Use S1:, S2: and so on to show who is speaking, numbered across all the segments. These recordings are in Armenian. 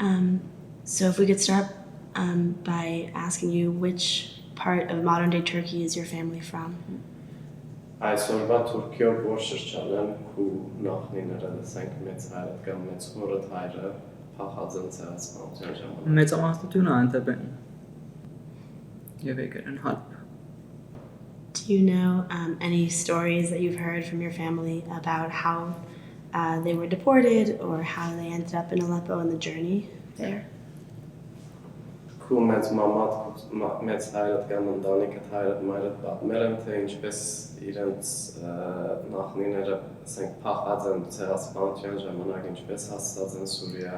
S1: So if we could start by asking you which part of modern day Turkey is your family from?
S2: Այսօրվա Թուրքիո որ շրջանն ու նախնիները լսենք մեծ հայրը կամ մեծ հորդ հայրը փախած են ցեղասպանության ժամանակ։
S3: Մեծամասնությունը այնտեղ են եւ եկել են հալպ։
S1: Do you know any stories that you've heard from your family about how they were deported or how they ended up in Aleppo and the journey there?
S2: Քու մեծ մամատ մեծ հայրդ կամ ընտանիքդ հայրդ մայրդ պատմել են թե ինչպես իրենց նախնիները ասենք փախած են ցեղասպանության ժամանակ ինչպես հասած են Սուրիա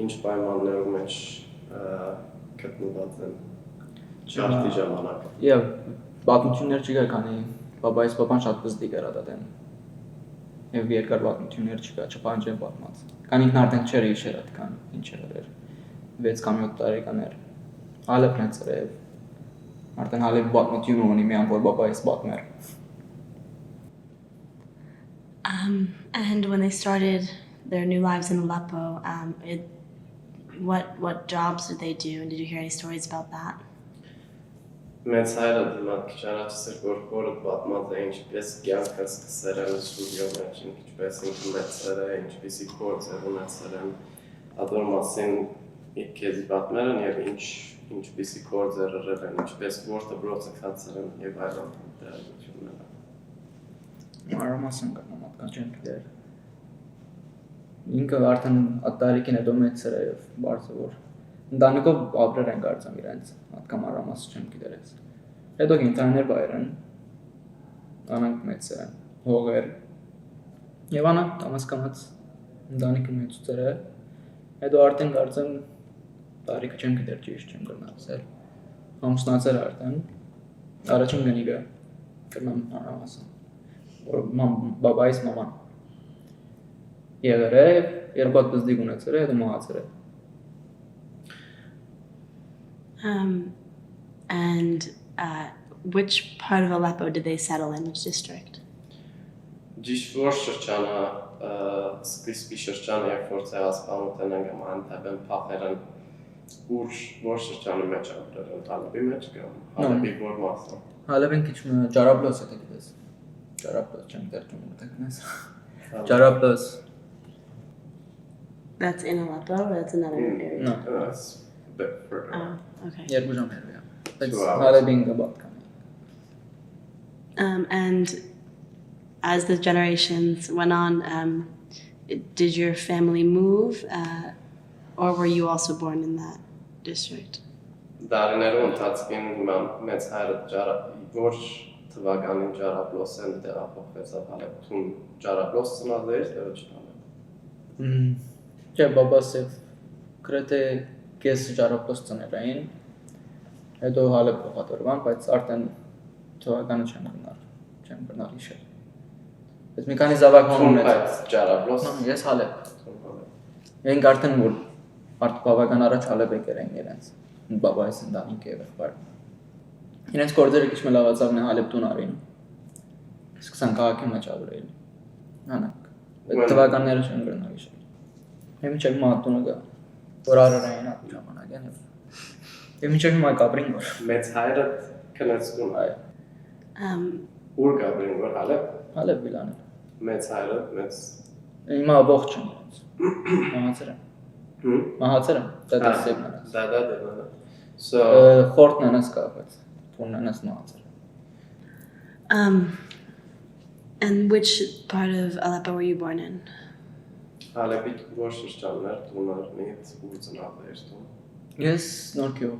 S2: ինչ պայմաններում մեջ գտնված են ճարտի ժամանակ
S3: Եվ պատմություններ չկա քանի բաբայիս պապան շատ բզդիկ էր դատեն եւ երկար պատմություններ չկա չփանջեն պատմած քան ինքն արդեն չէր հիշեր այդքան ինչ էր 6 կամ 7 տարեկան էր Ալեպն է ծրև արդեն Ալեպ պատմություն ունի միան որ բաբայիս պատմեր
S1: And when they started their new lives in Aleppo, what jobs did they do? And did you hear any stories about that?
S2: Մեծ հայրը դիմաց քիչ առաջ էր որ հորդ պատմած է ինչպես կյանքը սկսել են Սուրիա մեջ ինչպես ինքը մեծերը ինչպեսի գործեր ունեցել են ադոր մասին քեզ պատմել են եւ ինչպեսի գործեր ըրել են ինչպես որ դպրոցը քացել են եւ այլն դերությունները
S3: Մարամասն կան մատկան չեն գիտեր ինքը արդեն ատարիկին հետո մեծեր է եւ բարձր որ ընտանիքով ապրեր են կարծեմ իրենց մատկան մարամաս չեմ գիտեր ես հետո ինտերներ բայր են անանք մեծեր են հողեր եւ անանք տամասկամած ընտանիքը մեծուց էր հետո արդեն կարծեմ տարիքը չեմ գիտեր ճիշտ չեմ գնացել ամուսնացել արդեն առաջին գնիկը կրնամ մարամասը բաբայիս մաման եղել է երկու հատ բզդիկ ունեցել է հետո մահացել է
S1: And which part of Aleppo did they settle in? Which district?
S2: Ճիշտ որ շրջանը սկիզբի շրջանը երբ որ ցեղասպանության են կամ անտաբեն փախել են որ շրջանի մեջ ապրել են Հալեբի մեջ կամ Հալեբի որ մասը
S3: Հալեբին քիչ Ջարաբլոս է դիտես Ջարաբլոս չեմ դերում ուտեքնես Ջարաբլոս
S1: That's in Aleppo or that's another area?
S2: No, that's a bit further.
S1: Oh, okay.
S3: Երկու ժամ էր Բայց Հալեբին կբատկան
S1: And as the generations went on, did your family move or were you also born in that district?
S2: Դարիներու ընթացքին մեծ հայրը որ թվականին Ջարաբլոս են տեղափոխվեցավ Հալեբում Ջարաբլոս ծնած էր դեռ չտանը
S3: Չէ բաբաս եւ գրեթե կես Ջարաբլոս ծներ էին հետո Հալեբ փոխադրվան բայց արդեն թվականը չեմ գնալ իշել Բայց մի քանի զավակներ ունեցած
S2: Ջարաբլոս
S3: Ես Հալեբ Ենք արդեն որ բավական առաջ Հալեբ եկել են իրենց բաբայիս ընտանիքը եւ եղբայրը Իրենց գործերը քիչ մը լավացավն է Հալեբ տուն արին Սկսան քաղաքի մեջ ապրել Անակ Այդ թվականները չեմ գնալ իշել Եմ չեմ մատունը գա որ արար էին այդ ժամանակին եւ մինչեւ հիմա կապրին որ
S2: մեծ հայրը քնեցում այ ուր կապրին որ
S3: Հալեբ վիլանը
S2: մեծ հայրը մեծ
S3: հիմա ողջ եմ մահացել եմ դադաս սեփնաս
S2: դադա So
S3: խորտն անես կապած թունն անես մահացել
S1: And which part of Aleppo were you born in?
S2: Հալեբի որ շրջաններ տունարնից ու ծնապեր տուն
S3: Ես նորքյո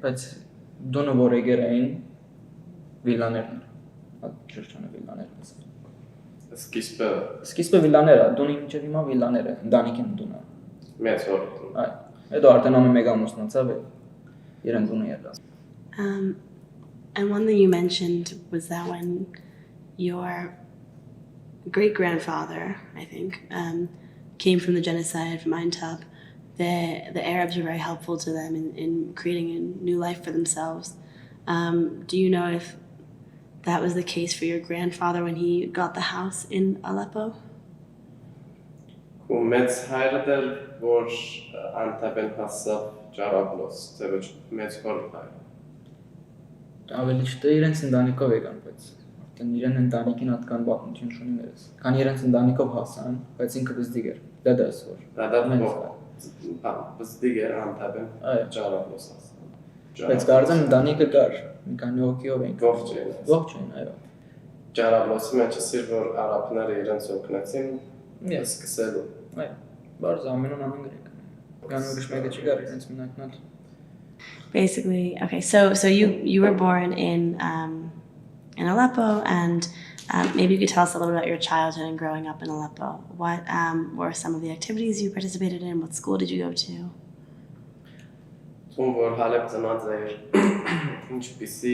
S3: Բայց դոնը որ եկեր էին վիլաներն Այդ շրջանը վիլաներն Սկիզբը վիլաները դոնի մինչև հիմա վիլաները ընտանիքին դունը
S2: Մեծ որ տուն
S3: Այ հետո արդեն ամեն մեկ ամուսնացավ իրեն դունը եկավ
S1: And one thing you mentioned was that when your great-grandfather, I think, came from the genocide from Aintab, the Arabs were very helpful to them in creating a new life for themselves. Do you know if that was the case for your grandfather when he got the house in Aleppo?
S2: ու մեծ հայրը դեր որ Անտաբեն հասավ Ջարաբլոս, թե ոչ մեծ հոր հայր։
S3: Ավելի չտե իրենց ընտանիքով եկան, բայց արդեն իրեն ընտանիքին հատկան պատմություն չունի ներս։ Քանի իրենց ընտանիքով հասան, բայց ինքը բզդիգ էր։ Դադաս որ։
S2: Դա բզդիգ էր Անտաբեն Ջարաբլոս հասան։
S3: Բայց կարծեմ ընտանիքը կար, մի քանի հոգիով էին։
S2: Ողջ էին։
S3: Ողջ էին, այո։
S2: Ջարաբլոսի մեջ ասիր որ արաբները իրենց օգնեցին սկսելու։
S3: Այո։ Բարձ ամենում անանգրիկ։ Գանու գիշ մեկը չկար իրենց մնակնալ։
S1: Basically, okay. So you were born in Aleppo, and maybe you could tell us a little bit about your childhood and growing up in Aleppo. What were some of the activities you participated in? What school did you go to?
S2: Ում որ Հալեբ ծնած էր, ինչպիսի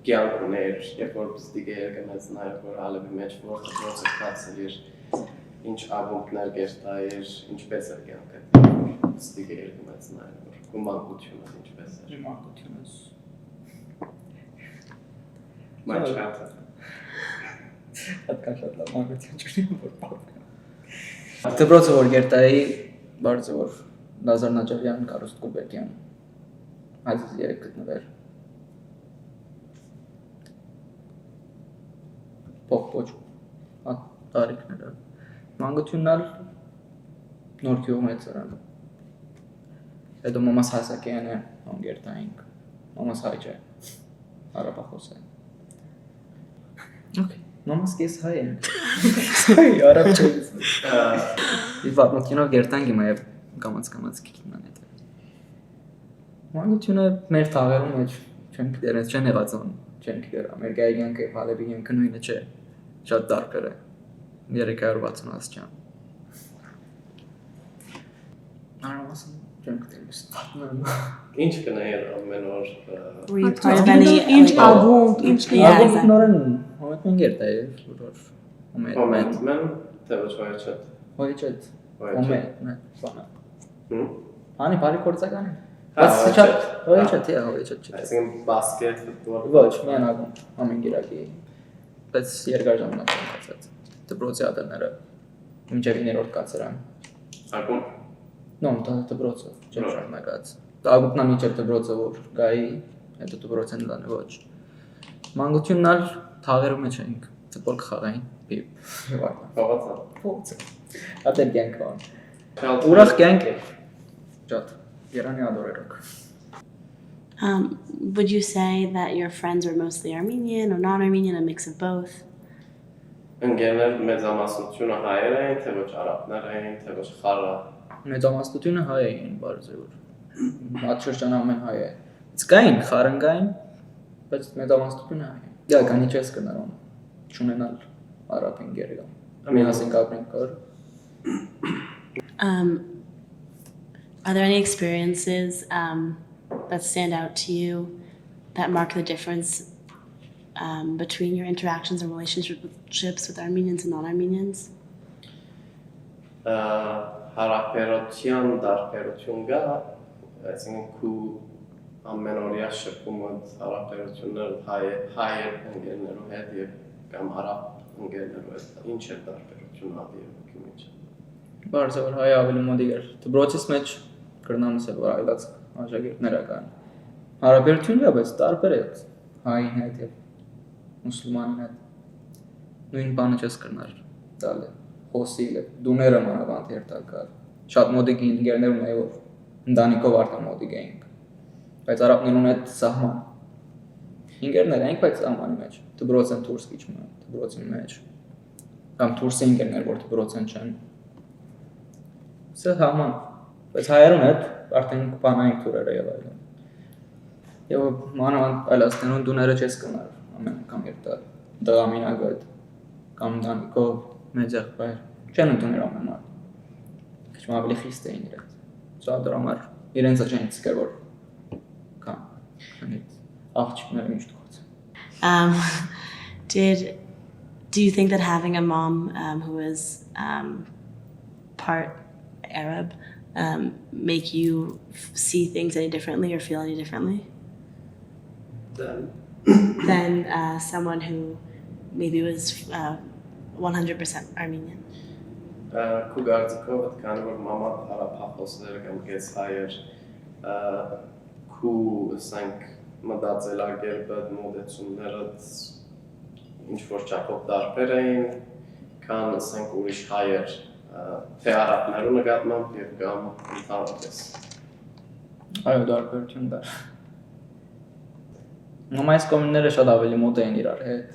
S2: կյանք ուներ, երբ որ բզդիգ էր գնաց նաև որ Հալեբի մեջ որ դրոցը կացել էր, ինչ աղմուկներ գերտայր, ինչպես էր կյանքը, բզդիգ էր գնաց նաև որ գումանկությունը ինչպես էր։
S3: Մանկությունս։
S2: Մաչկատը։
S3: Հատկան շատ լավ մանկություն չունի որ պատմեմ։ Դպրոցը որ գերտայի բարձր որ Լազար Նաջարյան, Կարուստ Գուլբեկյան, այս երեք գտնվեր։ Փոխ-փոխ տարիքները։ Մանկությունն ալ նոր գյուղ մեծ արան։ Հետո մամաս Հասակյանն է անգերտայինք։ Մամաս հայ չէ։ Արաբախոս է։ Okay, մամաս կես հայ է։ Հայ արաբ չէ։ Ի վարմունքինով գերտանք իմ այև կամաց կիքնան հետ։ Մանկությունը մեր թաղերում մեջ չեմ գիտերենց չեն եղածան, չեմ գիտեր Ամերիկայի կյանքը, Հալեբի կյանքը նույնը չէ, շատ դարբեր է, 360 աստիճան։ Արամասն չեմ գիտեր ես պատմեմ։
S2: Ինչ կնայեր ամեն օր
S1: Were you part of any
S3: Ագում նորեն հոմետ մենգեր դա է, որ
S2: հոմենտմեն, թե ոչ հայչետ։
S3: հոյչետ, հոմետ, բանա։ Անի բարի կործական է։
S2: Հա,
S3: Բայց շատ հոյչետ է, հոյչետ չէ։
S2: Այսինքն բասկետ, ֆուտբոլ։
S3: Ոչ, միան ագում, ամեն գիրակի, բայց երկար ժամանակ եմ կացած, դպրոցի ատերները, մինչև 9-րդ կացրան։
S2: Ագում։
S3: Նոմ, դա դպրոցը, չեմ շարունակած, ագումնա մինչև դպրոցը որ գայի, հետո դպրոց են լանը ոչ։ Մանկությունն ալ թաղերում մեջ էինք, ֆուտբոլ կխաղային,
S2: Խաղացա։
S3: փոցը, ատեր կյանք բան։ Ուրախ կյանք է, շատ, երանի ադորերոք։
S1: Would you say that your friends were mostly Armenian or non-Armenian, a mix of both?
S2: Ընկերներ մեծամասնությունը հայեր էին, թե ոչ արաբներ էին, թե ոչ խառա։
S3: Մեծամասնությունը հայ էին, բարձր որ այդ շրջանը ամեն հայ է։ Իսկ կային, խարնգային, բայց մեծամասնությունը հայ է։ Դա կանի չես կնարում, չունենալ արաբ ընկերը։ Միասին կապրենք կար։
S1: Are there any experiences that stand out to you that mark the difference between your interactions and relationships with Armenians and non-Armenians?
S2: Հարաբերության դարբերություն կա, այսինքն քու ամենօրյա շփումդ հարաբերություններ հայեր ընկերներու հետ եւ կամ արաբ ընկերներու հետ ինչ է դարբերությունը ադի եւ ինչ։
S3: Բարձր որ հայ ավելի մոդիկ էր։ Դպրոցից մեջ կրնամս է որ այլած աշակերտներ կան։ Հարաբերությունն է, բայց տարբեր է հային հետ եւ մուսուլմանին հետ։ Նույն բանը չես կրնար տալ խոսիլը դուները մանավանդ երթակալ շատ մոդիկ ընկերներ ունեի որ ընտանիքով արդեն մոդիկ էինք բայց արաբներուն հետ սահման ընկերներ էինք բայց սահմանի մեջ դպրոցն դուրս քիչում դպրոցի մեջ կամ դուրսի ընկերներ որ դպրոցն չեն սահման բայց հայերուն հետ արդեն բանային քուրերը եւ այլն եւ մանավանդ այլաստերուն դուները չես կնար ամեն անգամ երթալ դղամինագդ կամ ընտանիքով մեծ եղբայր չեն ընդունել ամեն մարդ քիչ ավելի խիստ էին իրենց սա դրա համար իրենց չեն ցկեր որ կամ աղջիկները միշտ գործ
S1: Do you think that having a mom who is part Arab make you see things any differently or feel any differently than someone who maybe was 100% Armenian?
S2: Քու գարձիկով այդքան որ մամա հարապախոսները կամ կես հայեր քու ասենք մտածելակերպը մոդեցումները ինչ որ չափով տարբեր էին քան ասենք ուրիշ հայեր թե արաբներու նկատմամբ եւ կամ ընդհանրապես
S3: Այո, դարբերություն դար։ Այս կոմունները շատ ավելի մոտ էին իրար հետ։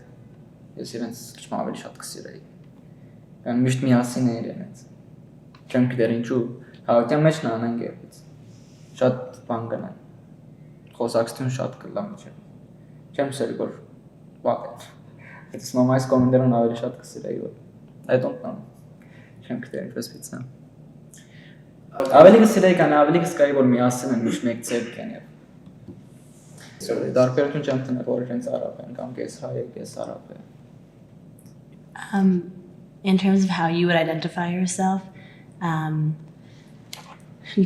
S3: Ես իրենց քիչ ավելի շատ կսիրեի։ Կամ միշտ միասին էին իրենց։ Չեմ գիտեր ինչու, հավաքյան մեջ նանան գերից։ Շատ բան կնան։ Խոսակցություն շատ կլա միջև։ Չեմ սեր որ վատ։ Հետս այս կոմուններն ավելի շատ կսիրեի որ։ Այդ օնտան։ Չեմ գիտեր ինչպես պիցա։ Ավելի կսիրեի կան, ավելի կսկայի որ միասին են միշտ մեկ ծեր կեն եւ դարբերություն չեմ տնել որ իրենց արաբ են կամ կես հայ է, կես արաբ է
S1: In terms of how you would identify yourself,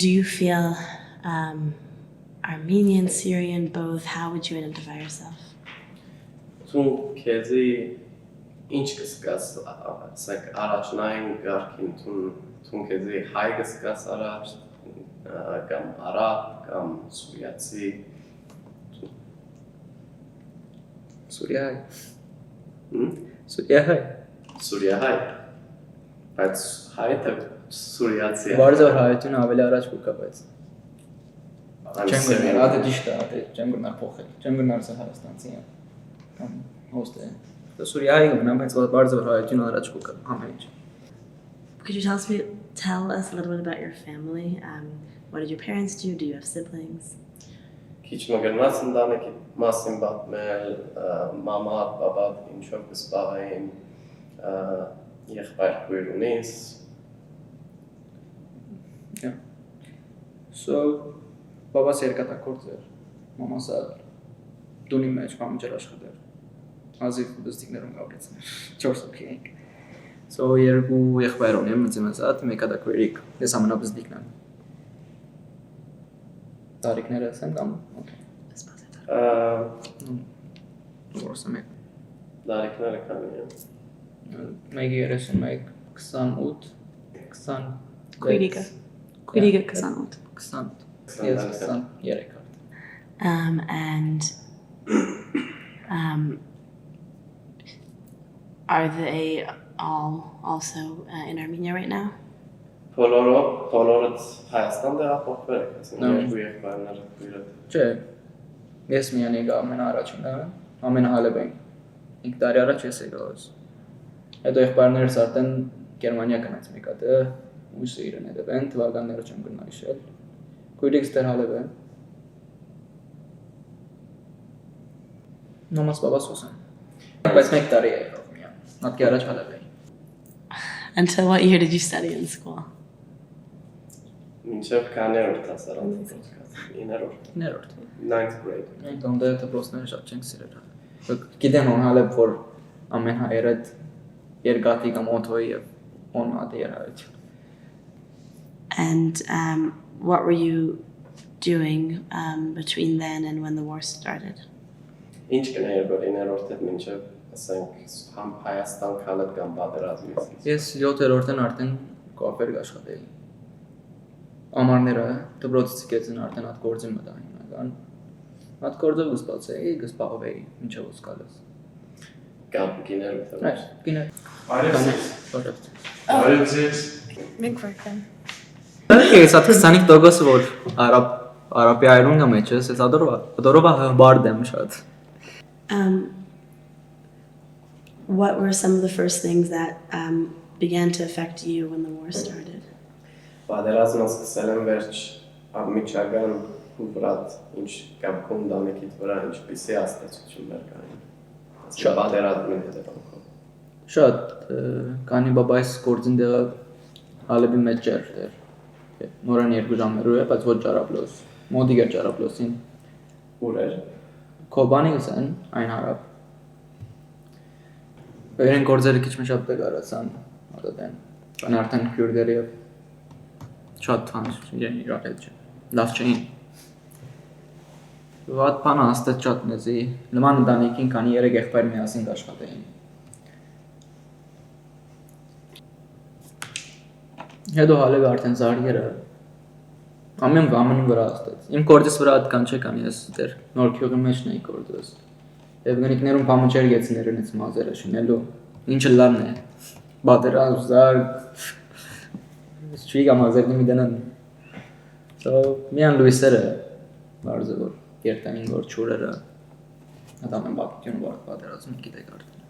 S1: do you feel Armenian, Syrian, both? How would you identify yourself?
S2: Ցուն քեզի ինչ կսկաս ասենք առաջնային գարքին ցուն քեզի հայ կսկաս առաջ կամ արաբ կամ սուրիացի
S3: Սուրիա հայ
S2: Սուրիա հայ բայց հայ թե սուրիացի
S3: Բարձր հայությունը ավելի առաջ կուկա բայց Չեմ
S2: Չեմ
S3: գնալ, ադե ճիշտ է, ադե չեմ գնալ փոխել, չեմ գնալ սա Հայաստանցի կամ հոստ է Սուրիա հայ գնամ, բայց բարձր հայությունը առաջ կուկա ամեն ինչ
S1: Could you tell us a little bit about your family? What did your parents do? Do you have siblings?
S2: Քիչ մգնաց ընտանիքի մասին պատմել, մամա, բաբա ինչով կսպաղային, եղբայր քույր ունիս
S3: Yeah. So, բաբաս երկաթակորձ էր, մամաս տունի մեջ պամջեր աշխատեր Ազիվ բստիկներում գավրեցներ, 4 հոգի ենք So, երկու եղբայր ունեմ, մծիմս ատ, մեկա դա քույրիկ, ես ամենաբզդիկն եմ Տարիքները ասեմ կամ Որսը մեկ
S2: Դարիքները քանի են
S3: Մեկի 31, 28, 20
S1: Quiriga 28.
S3: 20, yes, 23
S1: And are they all also in Armenia right now?
S2: Բոլորդ Հայաստան դեղափոխվել եք, ասենք երկու եղբայրները քույրը
S3: Չէ, ես միան եկա ամենաառաջինը, ամենահալեբային 5 տարի առաջ ես եկա ոս Հետո եղբայրներս արդեն Գերմանիա գնաց մեկ հատ ուսը իրեն հետև են, թվականները չեմ գնա իշել Քույրիկս դեր հալեբ է Նոմաս բաբաս ուսան Բայց մեկ տարի է եղավ միան, նատկի առաջ հալեբ էին
S1: Until what year did you study in school?
S2: Մինչև քաներորդ հասարան իներորդ 9th grade
S3: Մենք դոնդե դպրոցները շատ չենք սիրել Գիտեմ on հալեբ որ ամեն հայերդ երկաթի կամ օթոյի և on մատի երհայություն
S1: And what were you doing between then and when the war started?
S2: Ինչ կներ որ իներորդ հետ մինչև ասենք համ Հայաստան քալետ կամ պատերազմից
S3: Ես 7-րդն արդեն կոապեր աշխատեի Ամարները դպրոցից եկեցին արդեն այդ գործի մտա հիմնական Այդ գործը գսպացեի, գսպաղվեի, մինչև ուսկալես
S2: կամ գիներորդ հետ
S3: Գինե
S2: Արևձից
S1: Մենք վարկան
S3: Ես այդ 25% որ արաբի այրունգա մեջ ես, ես ադորովա բարդ եմ շատ
S1: What were some of the first things that began to affect you when the war started?
S2: Պատերազմը սկսել եմ վերջ ամիջական ու վրատ ինչ կամ կոնդանեկիտ վրա ինչպիսի աստեցություններ կային
S3: Շատ
S2: պատերազմին հետևանքով
S3: Շատ կանի բաբայս գործին դեղը հալեբի մեջ ջեր նորան 2 ժամերու է, բայց ոչ ճարապլոս մոդիկ էր ճարապլոսին
S2: Ուր էր
S3: Կոբանիգս են, այն հարապ Իրեն գործերը քիչ մշապ դեղ արացան ատատեն Բան արդեն քյուրդերի և շատ թանց իրեն իրար հետ չէ լավ չէին Վատ բանը աստետ շատ նեզի լման ընտանիքին կանի 3 եղբայր միասին կաշխատեին Հետո հալեվը արդեն զարգերը ամեն վրա աստած։ Իմ կորդիս վրա այդքան չեկան, ես դեռ նոր քյուղի մեջն էի կորդս։ Եվ գնիկներում պամուջեր գեցիներ ինձ մազերը շնելու։ Ինչը լավն է։ Բادرան զարգ Շվիգա մազերնի մի դենան։ So միան լույսերը բարձր որ երթային որ ճուրերը Adam bakıyorum var պատերազմը գիտեք արդեն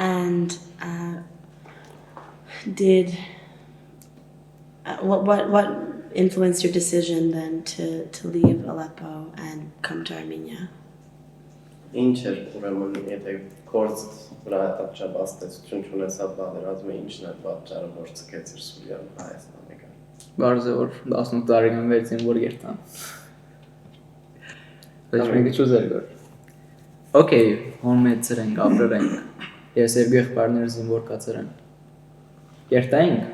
S1: And did what influenced your decision then to leave Aleppo and come to Armenia?
S2: Ինչ էր ուրեմն եթե կորց վրա այդպես բաստեցություն չունեցավ պատերազմը ինչն է պատճառը որ ցկեց իր Սուրիան Հայաստանի գալ։
S3: Բարձր որ 18 տարեկան վերցին որ երթան։ Ոչ մեկը չուզեր գոր։ Okay, հոմեցեր ենք, ապրել ենք։ Ես եւ եղբայրներ զինվոր կացեր են։ Երթայինք,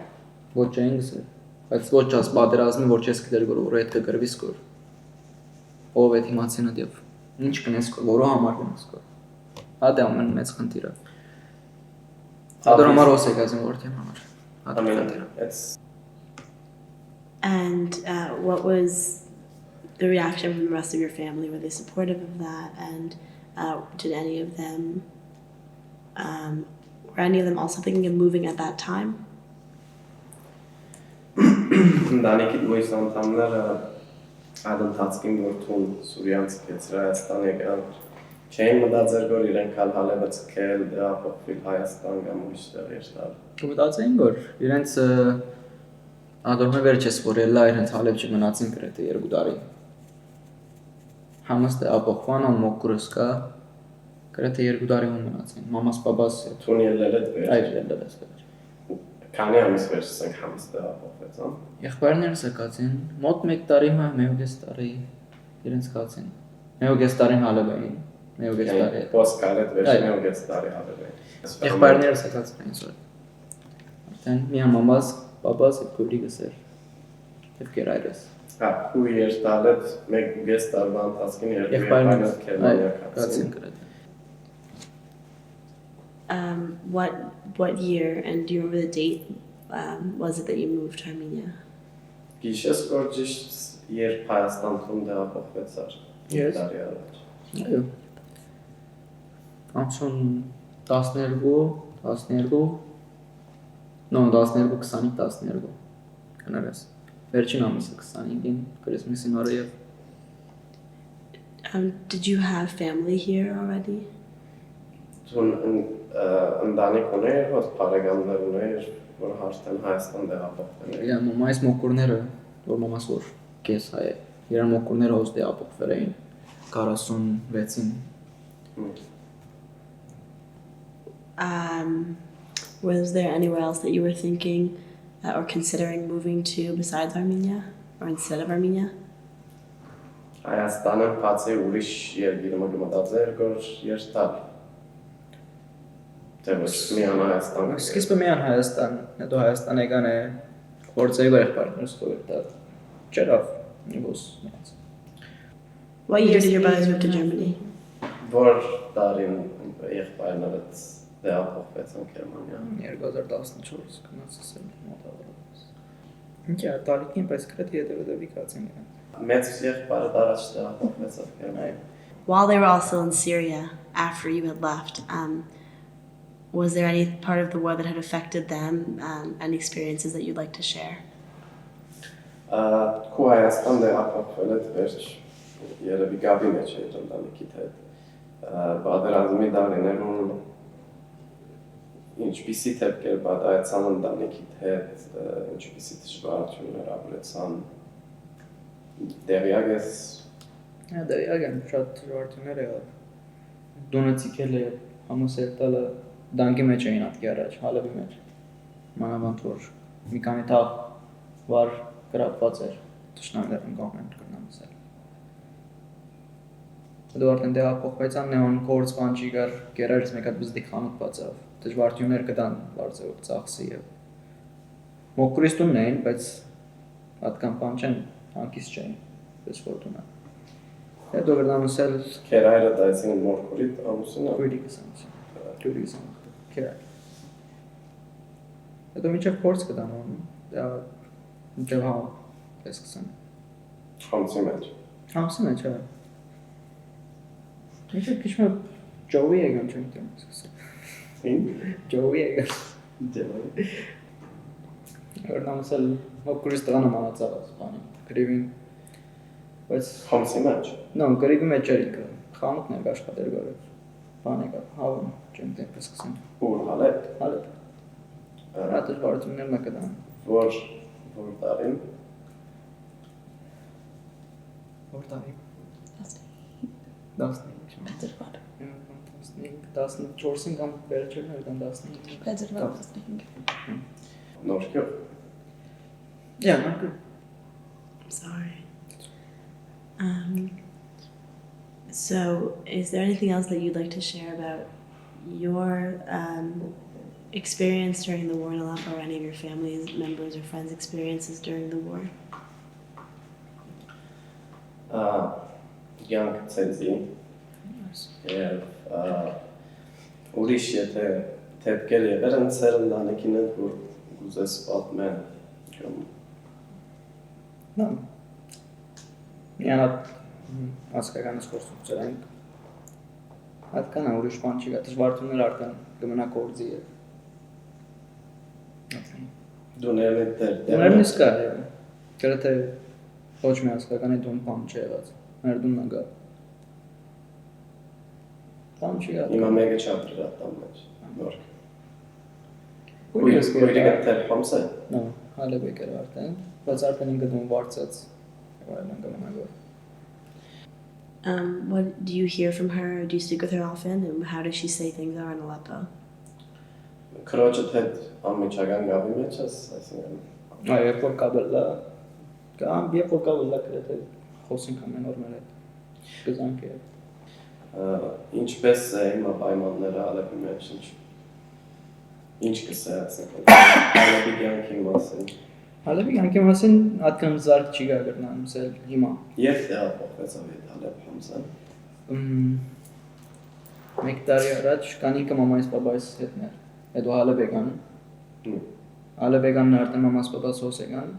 S3: ոչ չենք զը, բայց ոչ չաս պատերազմի որ չես գիտեր որ այդ կգրվիս գոր։ Ով է դիմացինը դեպ ինչ կնես գոր, որո համար կնես գոր։ Հա դա ամեն մեծ խնդիրը։ Հա դրա համար ոսեք ազին որտի համար։
S1: And what was the reaction from the rest of your family? Were they supportive of that? And did any of them, were any of them also thinking of moving at that time?
S2: Ընտանիքի դույս անդամները այդ ընթացքին որթուն Սուրիանց կեցր Հայաստան եկան չէին մտածեր որ իրենք հալհալևը ցկել դեպոքվիլ Հայաստան կամ ուրիշտեղ երթալ
S3: Մտածեին որ իրենց ադորմը վերջես որ էլա իրենց հալև չմնացին գրեթե 2 տարի Համաստ ապոխվան ամոկուրս կա գրեթե 2 տարի մնացին մամաս պապաս
S2: թուն ելել է դեր
S3: այլ ելել է
S2: Քանի ամիս վերջսենք համաստ ապոխվեց հա
S3: Եղբայրներս եկածին մոտ 1 տարի մա 1.5 տարի իրենց կացին 1.5 տարին հալև էին 1.5 տարի
S2: Պոս կարետ վերջ 1.5 տարի հալև էին
S3: Եղբայրներս եկածին էին սոր Արդեն մի մամաս պապաս եւ քույրիկս էր եւ կերայրս
S2: Հա ու երթալետ 1.5 տարվա ընթացքին եղբայրներս Գերմանիա կացին
S3: գրեթե
S1: What year and do you remember the date was it that you moved to Armenia?
S2: Գիշես որ ճիշտ երբ Հայաստան թվում դեպոքվեցար
S3: Yes.
S2: տարի առաջ
S3: Այո Ամսոն 12 No 12 Կներես Վերջին ամիսը 25-ին Քրիսմասին օրը եւ
S1: Did you have family here already?
S2: Tun ընտանիք ուներ, հոտ բարեկամներ ուներ, որ հաշտեն Հայաստան դեպոքվել են
S3: Իրա մամայիս մոկուրները որ մամաս որ կես հայ է իրան մոկուրները հոս դեպոքվել էին 46-ին
S1: Was there anywhere else that you were thinking or considering moving to besides Armenia or instead of Armenia?
S2: Հայաստանը բացի ուրիշ երկիրը մտածեր որ երթալ Դե միան Հայաստան
S3: Սկիզբը միան Հայաստան հետո Հայաստան եկան է գործեի որ եղբայրներս խորտա չերավ նիվոս
S1: What year did your brothers move to Germany?
S2: Որ տարին եղբայրներս դեպոքվեցան Գերմանիա
S3: 2014 կնացել մոտավորապես Ինչ է տալիքին պես գրեթե հետևի կացին իրեն
S2: Մեծ եղբայրը առաջ դեպոքվեցավ Գերմանիա
S1: While they were also in Syria after you had left, was there any part of the war that had affected them, any experiences that you'd like to share?
S2: Քո Հայաստան դեպոքվել է վերջ երևի գաբի մեջ էր ընտանիքիդ հետ Պատերազմի տարիներում ինչպիսի դեպքեր պատահեցան ընտանիքիդ հետ, ինչպիսի դժվարություններ ապրեցան Դերյակ ես
S3: Դերյակ եմ շատ դժվարություններ եղավ Դունը ցիկել է համասերտալը դանկի մեջ էին ապկի առաջ հալևի մեջ մանավանդ որ մի քանի թաղ վար գրապված էր տշնամիներն կողմեն կնամսել Դու արդեն դեպոքվեցան նեոն կորց բանջի գար գերարից մեկ հատ բզդիկ խանութ բացավ դժվարություններ կտան բարձր ծախսի եւ մոկրիս տունն էին բայց հատկան բան չեն հանկիստ չէին պես ֆորտունա հետո գրնամսել
S2: Քերայրը դայցին մորքորիտ ամուսինը
S3: քույրիկս ամուսին քերայր Հետո մինչև փորձ կտանում, դա մինչև հա, ես կսեմ։
S2: Խամսի մեջ։
S3: Համսի մեջ, հա։ Մինչև քիչ մը ջովի եկան չեմ տեմ, ես կսեմ։
S2: Ինչ։
S3: Ջովի եկան։
S2: Ջովի։
S3: Օրնամսել հոկուրից տղանը մանացավաց, բանի, գրիվին։ Բայց
S2: Խամսի մեջ։
S3: նո, գրիվի մեջ էր ինքը, խանութն եք աշխատեր գորև։ Բան եկավ, հավում, չեմ տեմ, ես կսեմ։
S2: Ուր հալետ։
S3: Հալետ։ Հատış վարություններ մեկը դան։
S2: Որ տարին։
S3: Որ տարի։ 14-ին կամ վերջերն էր կամ 15։
S1: Փետրվար 15.
S2: Նորքյով։
S3: Yeah, not good.
S1: I'm sorry. So, is there anything else that you'd like to share about your experience during the war in Aleppo, or any of your family members or friends' experiences during the war?
S2: Young Tzenzi. Եվ ուրիշ եթե թեփքեր եղեր են ծեր ընտանիքին են, որ գուզես պատմեն կամ
S3: Նա միանատ ասկական սկսոցեր են հատկան ուրիշ բան չի գա դժվարություններ արդեն կմնա կորձի է
S2: դու ներմիտ
S3: ներմիսկ է գրեթե ոչ մի ասկականի դուն բան չի եղած ներդումն է գա Tam չի գա։
S2: Հիմա մեկը չապրի տամ մեջ նոր։
S3: Ուրիշ
S2: Ուրիշ կտեր համսը։
S3: Նո, հալը բեկեր արդեն, բայց արդեն ինքը դու վարձած։ Այլն կմնա։
S1: What do you hear from her? Do you speak with her often? And how does she say things are in Aleppo?
S2: Քրոջդ հետ ամիջական գավի մեջ ես, այսինքն։
S3: Այո, երբ որ կաբելա, կամ երբ որ կաբելա գրեթե խոսենք ամեն օր մեր հետ։ Գզանք է։
S2: Ինչպես է հիմա պայմանները Ալեպի մեջ, ինչ կսած Ալեպի կյանքի մասին։
S3: Ալեպի կյանքի մասին այդքան զարկ չի գա գրնամսել հիմա։
S2: Երբ տեղափոխվեցավ այդ Ալեպ համսան։
S3: Մեկ տարի առաջ կանիկը մամայիս պապայիս հետն էր։ Հետո Ալեպ եկան։ Ալեպ եկանն արդեն մամաս պապաս հոս եկան։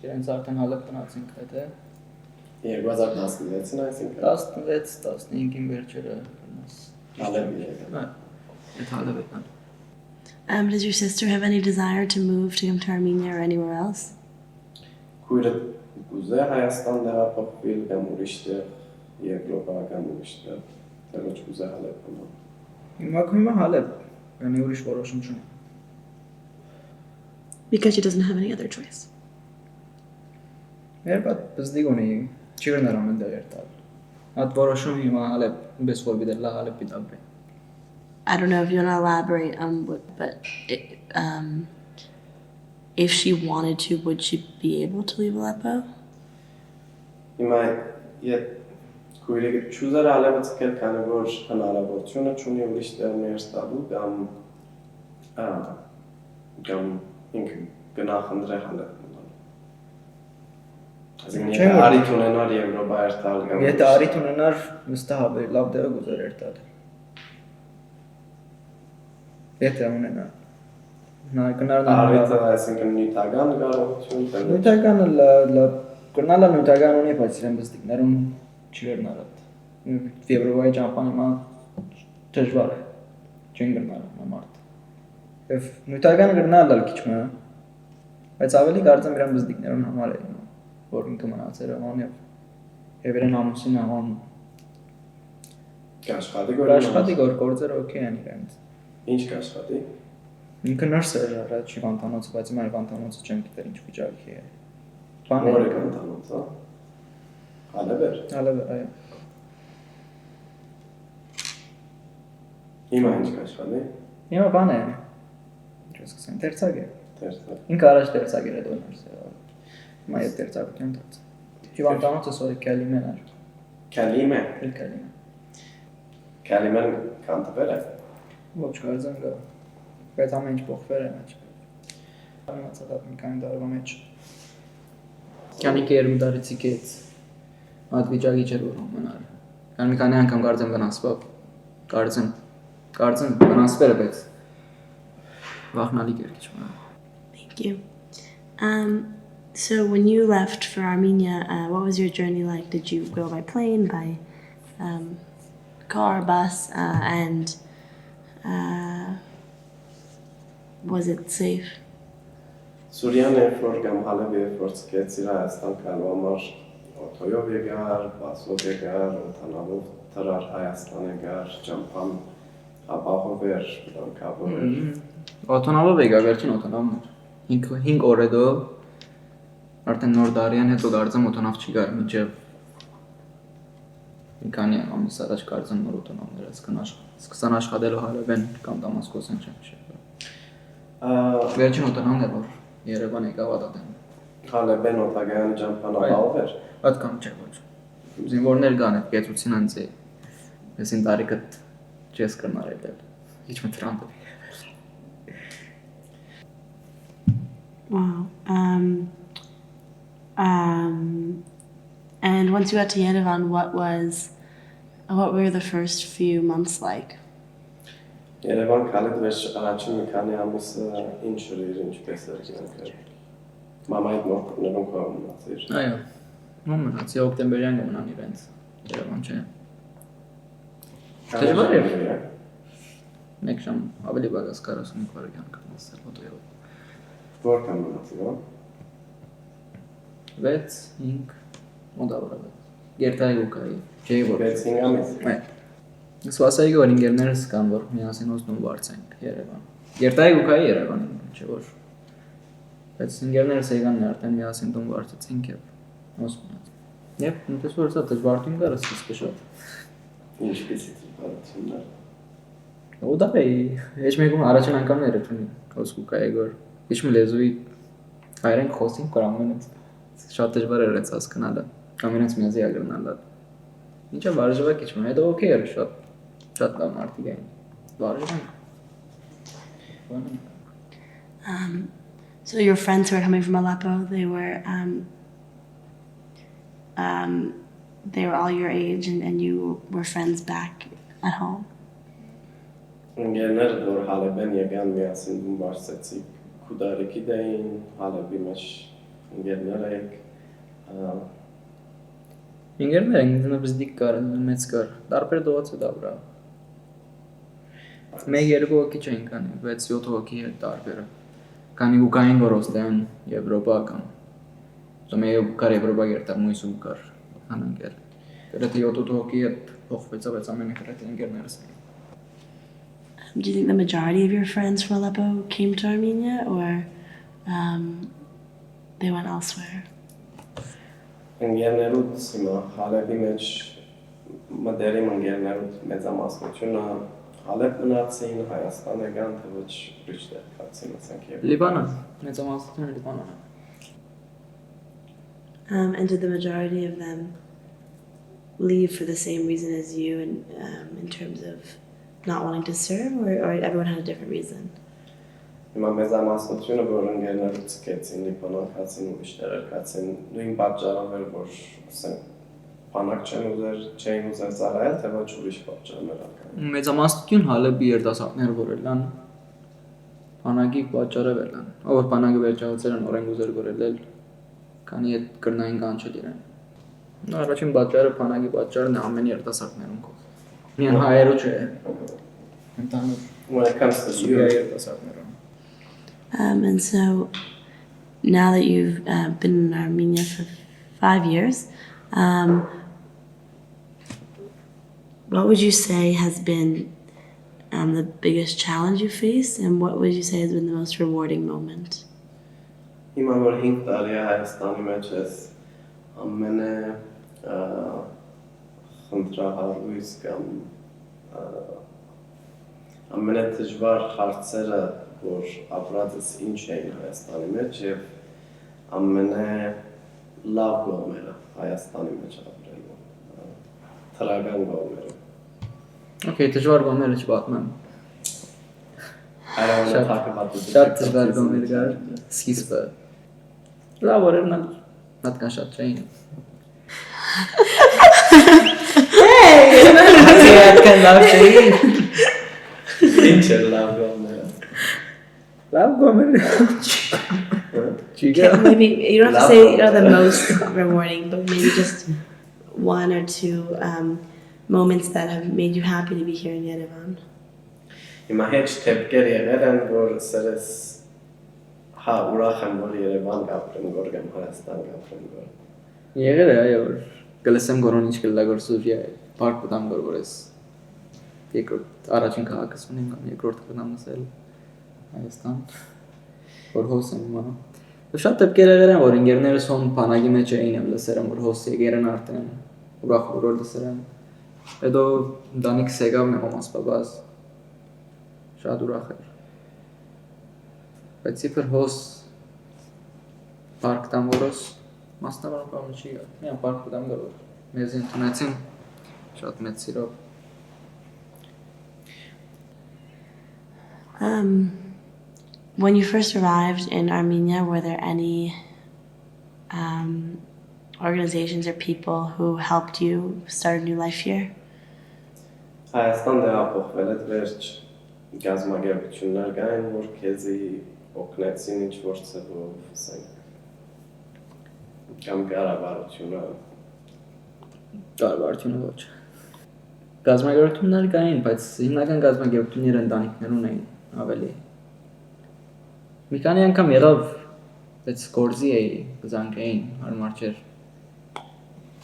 S3: Իրենց արդեն Ալեպ տնացինք հետը։
S2: 2016-ին այսինքն
S3: 16-15-ին վերջերը
S2: Ալեպի եկան։
S3: Այդ Ալեպ եկան։
S1: Does your sister have any desire to move to come to Armenia or anywhere else?
S2: Քույրը կուզե Հայաստան տեղափոխվել կամ ուրիշ տեղ, Եվրոպա կամ ուրիշ տեղ, թե ոչ կուզե Ալեպ գնալ։
S3: Հիմա Ալեպ, անի ուրիշ որոշում չունի։
S1: Because she doesn't have any other choice.
S3: Երբ այդ բզդիկ ունի, չի գրնար ամեն դեղ երտալ։ Այդ որոշում հիմա Ալեպ, բես որ բիդել լա Ալեպ պիտաբրի։
S1: I don't know if you want to elaborate on what, but if she wanted to, would she be able to leave Aleppo?
S2: Հիմա եթե քույրը չուզեր Ալեպը ցկել, քանի որ հնարավորությունը չունի ուրիշ տեղ ներս տալու կամ ինքը գնահանդրե Ալեպ մնալ։ Այսինքն եթե արիթ ունենար Եվրոպա երթալ կամ
S3: Եթե արիթ ունենար, վստահ ավելի լավ դերը գուզեր երթալ։ Եթե ունենար։ Նա գնալ
S2: արիթը այսինքն նյութական կարողություն թե
S3: նյութականը գնալը նյութական ունի, բայց իրեն բզդիկներում չի վերնալ այդ։ Եվրոպայի ճամփան հիմա դժվար է։ Չեն գնալ մարդ։ Եվ նյութական գնալը քիչ մը, բայց ավելի կարծեմ իրեն բզդիկներում համար է հիմա, որ ինքը մնացել է ման եւ իրեն ամուսին աման
S2: կաշխատի
S3: գոր գործերը օքեյ են իրենց։
S2: Ինչ կաշխատի։
S3: Ինքը նորս էր առաջ Իվանտանոցը, բայց հիմա Իվանտանոցը չեմ գիտեր ինչ վիճակի է։
S2: Որը Իվանտանոցը։ Ալեվեր։
S3: Ալեվեր, այո։
S2: Հիմա ինչ կաշխատի։
S3: Հիմա բան է։ Ինչ ասեմ, դերցակ է։
S2: Դերցակ։
S3: Ինքը առաջ դերցակ էր հետո նորս է։ Հիմա է դերցակություն դարձ։ Իվանտանոցը սորի Կալիմեն էր։
S2: Կալիմե։
S3: Կալիմեն։
S2: Կալիմեն կանտվել է։
S3: Ոչ կարծեմ գա։ Բայց ամեն ինչ փոխվել է մեջ։ Ամենացած մի քանի տարվա մեջ։ Կանիկը երբ դարիցի կեց։ Այդ վիճակի չէր որ մնար։ Կան մի քանի անգամ կարծեմ վնասվա։ Կարծեմ վնասվել է, բայց վախնալի էր քիչ մնա։
S1: Thank you. So when you left for Armenia, what was your journey like? Did you go by plane, by car, bus, and was it safe?
S2: Սուրիան երբ որ կամ Հալեբը երբ որ սկսեց իր Հայաստան գալու համար օթոյով եկար, բասով եկար, օդանավով դրար Հայաստան եկար, ճամփան ապահով էր, վտանգավոր էր։
S3: Օդանավով եկա, վերջին օդանավն էր։ 5 օր հետո արդեն նոր դարյան հետո դարձամ օդանավ չի գար մինչև մի քանի ամիս առաջ կարծեմ նոր օդանավներ սկսան աշխատելու Հալեբեն կամ Դամասկոսեն չեմ հիշում։ Վերջին օդանավն էր որ Երևան եկավ ադատեն։
S2: Հալեբեն օտագայանի ճամփան ապահով էր։
S3: Այդքան չէ ոչ։ Զինվորներ կան այդ կեցուցին անց է։ Այսին տարիքը չես կրնար այդ։ Ինչ մտրանդ։
S1: Wow. And once you got to Yerevan, what were the first few months like?
S2: Երևան քալիդ վերջ առաջին մի քանի ամիսը ինչ էր ինչպես էր գնալ։ Մամայի մորքներում կողմնացիր։
S3: Այո։ Մամացի օկտեմբերյան գնան իրենց Երևան չէ։ Դժվար է։ Մեկ ժամ ավելի բաղաս 45 վայրկյան կմասել օտոյով։
S2: Որքան մնացի, ո՞։
S3: 6, 5, մոդավորը։ Գերտայի ուկայի։ Չէ որ
S2: 6-5 ամիս։
S3: Այո։ Սվասայի գոր ինգերներս կան որ միասին ոսնում վարձենք Երևան։ Գերտայի ուկայի Երևան, չէ որ։ Բայց ինգերներս եկան արդեն միասին տուն վարձեցինք եւ ոսմնաց։ Եվ այնպես որ սա դժվարություն կար սկսկը շատ։
S2: Ինչպես է դժվարություններ։
S3: Ու դա է, ոչ մեկում առաջին անգամն էր ունի ոսկուկայի գոր։ Ինչ մի լեզուի հայերեն խոսին կրամեն շատ դժվար էր այդ հասկանալը։ Կամ իրենց միազի ագրնալը։ Ինչը վարժվակ իջում է, դա օքեյ էր շատ լավ մարդիկ էին։ Վարժվանք։
S1: So your friends who were coming from Aleppo, they were all your age and you were friends back at home.
S2: Ինգերները որ Հալեբեն եկան միասին դում վարձեցի քուդարիկի դեին Հալեբի մեջ ինգերները եք
S3: Ինգերներ են դնաբս դիկ կար, մեծ կար, տարբեր դողաց է դա վրա։ Մեկ երկու հոգի չէին կանի, 6-7 հոգի է տարբերը։ Կանի ուկային գորոստեն Եվրոպա կամ Զոմ կար Եվրոպա գերտար մույս ու կար անանգեր։ Գրեթե 7 հոգի հետ փոխվեցավ այս ամենը գրեթե ինգերներս էին։
S1: Do you think the majority of your friends from Aleppo came to Armenia or they went elsewhere?
S2: Ինգերներուց հիմա Հալեբի մեջ մտերիմ ինգերներուց մեծամասնությունը Հալեբ մնացին, Հայաստան եկան, թե ոչ ուրիշ տեղ կացին, ասենք եւ
S3: Լիբանան, մեծամասնությունը Լիբանան է։
S1: And did the majority of them leave for the same reason as you in terms of not wanting to serve or everyone had a different reason?
S2: Հիմա մեծամասնությունը որ ինգերներուց կեցին, Լիբանան կացին, ուրիշ տեղեր կացին, նույն պատճառով էր որ ասենք բանակ չէին ուզեր ծառայել, թե ոչ ուրիշ պատճառներ ական։
S3: Մեծամասնություն Հալեբի երիտասարդներ որ ելան բանակի պատճառով ելան։ Ով որ բանակը վերջացել են օրենք ուզեր գորել, քանի այդ կրնային կանչել իրեն։ Առաջին պատճառը բանակի պատճառն է ամեն երիտասարդներուն կողմ։ Միան հայերու չէ։ Ընդհանուր
S2: When it comes to you,
S3: երիտասարդներուն։
S1: And so now that you've been in Armenia for 5 years, what would you say has been the biggest challenge you faced, and what would you say has been the most rewarding moment?
S2: հիմա որ 5 տարի է Հայաստանի մեջ ես ամենը խնդրահարույց կամ ամենը դժվար հարցերը որ ապրած ես ինչ էին Հայաստանի մեջ եւ ամենը լավ կողմերը Հայաստանի մեջ ապրելու թրագան կողմերը
S3: Okay, դժվար կողմերը չպատմեմ։
S2: Շատ
S3: դժվար կողմեր կար, սկիզբը։ Լավ օրերն հատկան շատ չէին։ Հատկան լավ չէին։
S2: Ինչ էր լավ կողմերը
S3: Լավ կողմերը Chica.
S1: Maybe you don't have to say the most rewarding, but maybe just one or two moments that have made you happy to be here in Yerevan.
S2: Հիմա հեչ թեփկեր եղել են, որ սրես հա ուրախ եմ, որ Երևան գապրեմ, գորգեմ Հայաստան գապրեմ, գոր։
S3: Եղել է այո, որ գլսեմ գորոն ինչ կլագորսուր է, парք կտամ գորգորես։ Երկրորդ առաջին քաղաքս ունեմ կամ երկրորդ կգնամ նսել Հայաստան, որ հոս եմ իմանում։ Շատ դեպքեր եղել են, որ ինգերներս հոն բանակի մեջ էին եմ լսել, որ հոս եկեր են արդեն, ուրախ որ լսել են։ Հետո դանիքս եկավ մեմ ամաս բաբաս։ Շատ ուրախ էր։ Բայց իբր հոս парք տամ որոս մասնավորապես բանը չի գա։ Միան парք տամ գոր։ Մեզ ընդունեցին շատ մեծ սիրով։
S1: When you first arrived in Armenia, were there any organizations or people who helped you start a new life here?
S2: Հայաստան դեպոխվել է վերջ գազագերբություններ կային, որ քեզի օգնեցին ինչ որ ծավով, ասենք կամ կառավարությունը
S3: ոչ։ Գազագերբություններ կային, բայց հիմնական գազագերբությունները ընտանիքներուն էին ավելի։ Մի քանի անգամ եղավ, բայց գործի էի, կզանգեին, հարմար չէր։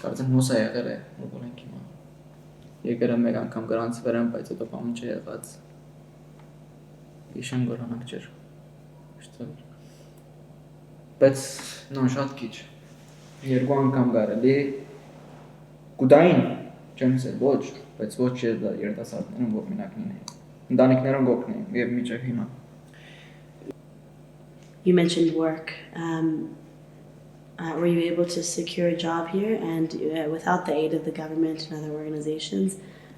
S3: Կարծեմ հոսա եղել է, որ ենք հիմա։ Եկել եմ մեկ անգամ գրանցվել եմ, բայց հետո բան չէ եղած։ Իշեմ գորանակ չէր։ Բայց նո շատ քիչ։ Երկու անգամ գարելի գուտային չեմ ասել ոչ, բայց ոչ երիտասարդներուն որ մենակ նին։ Ընտանիքներուն գոքնեն եւ միջև հիմա։
S1: You mentioned work. Were you able to secure a job here? And without the aid of the government and other organizations,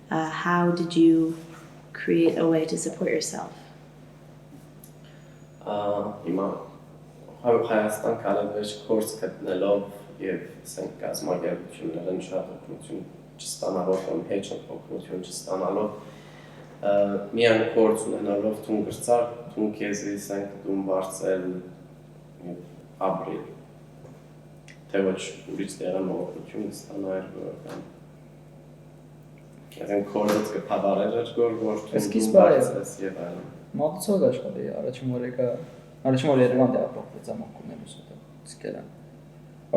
S1: how did you create a way to support yourself?
S2: Հիմա Հայաստան կարևոր կորս գտնելով եւ ասենք գազագերբություններն շատ օգնություն չստանալով կամ հեչ օգնություն չստանալով միան կորս ունենալով թուն գրծար թուն քեզի ասենք դում բարձել ապրիլ թե ոչ ուրիշ տեղան օգնություն ստանալ կամ այսինքն կորսից կփավարեր որ թուն բարձես եւ այլն
S3: Մոտեցող աշխատի առաջին որ Երևան դեպոխվեց ամոքունելու սուտը սկելան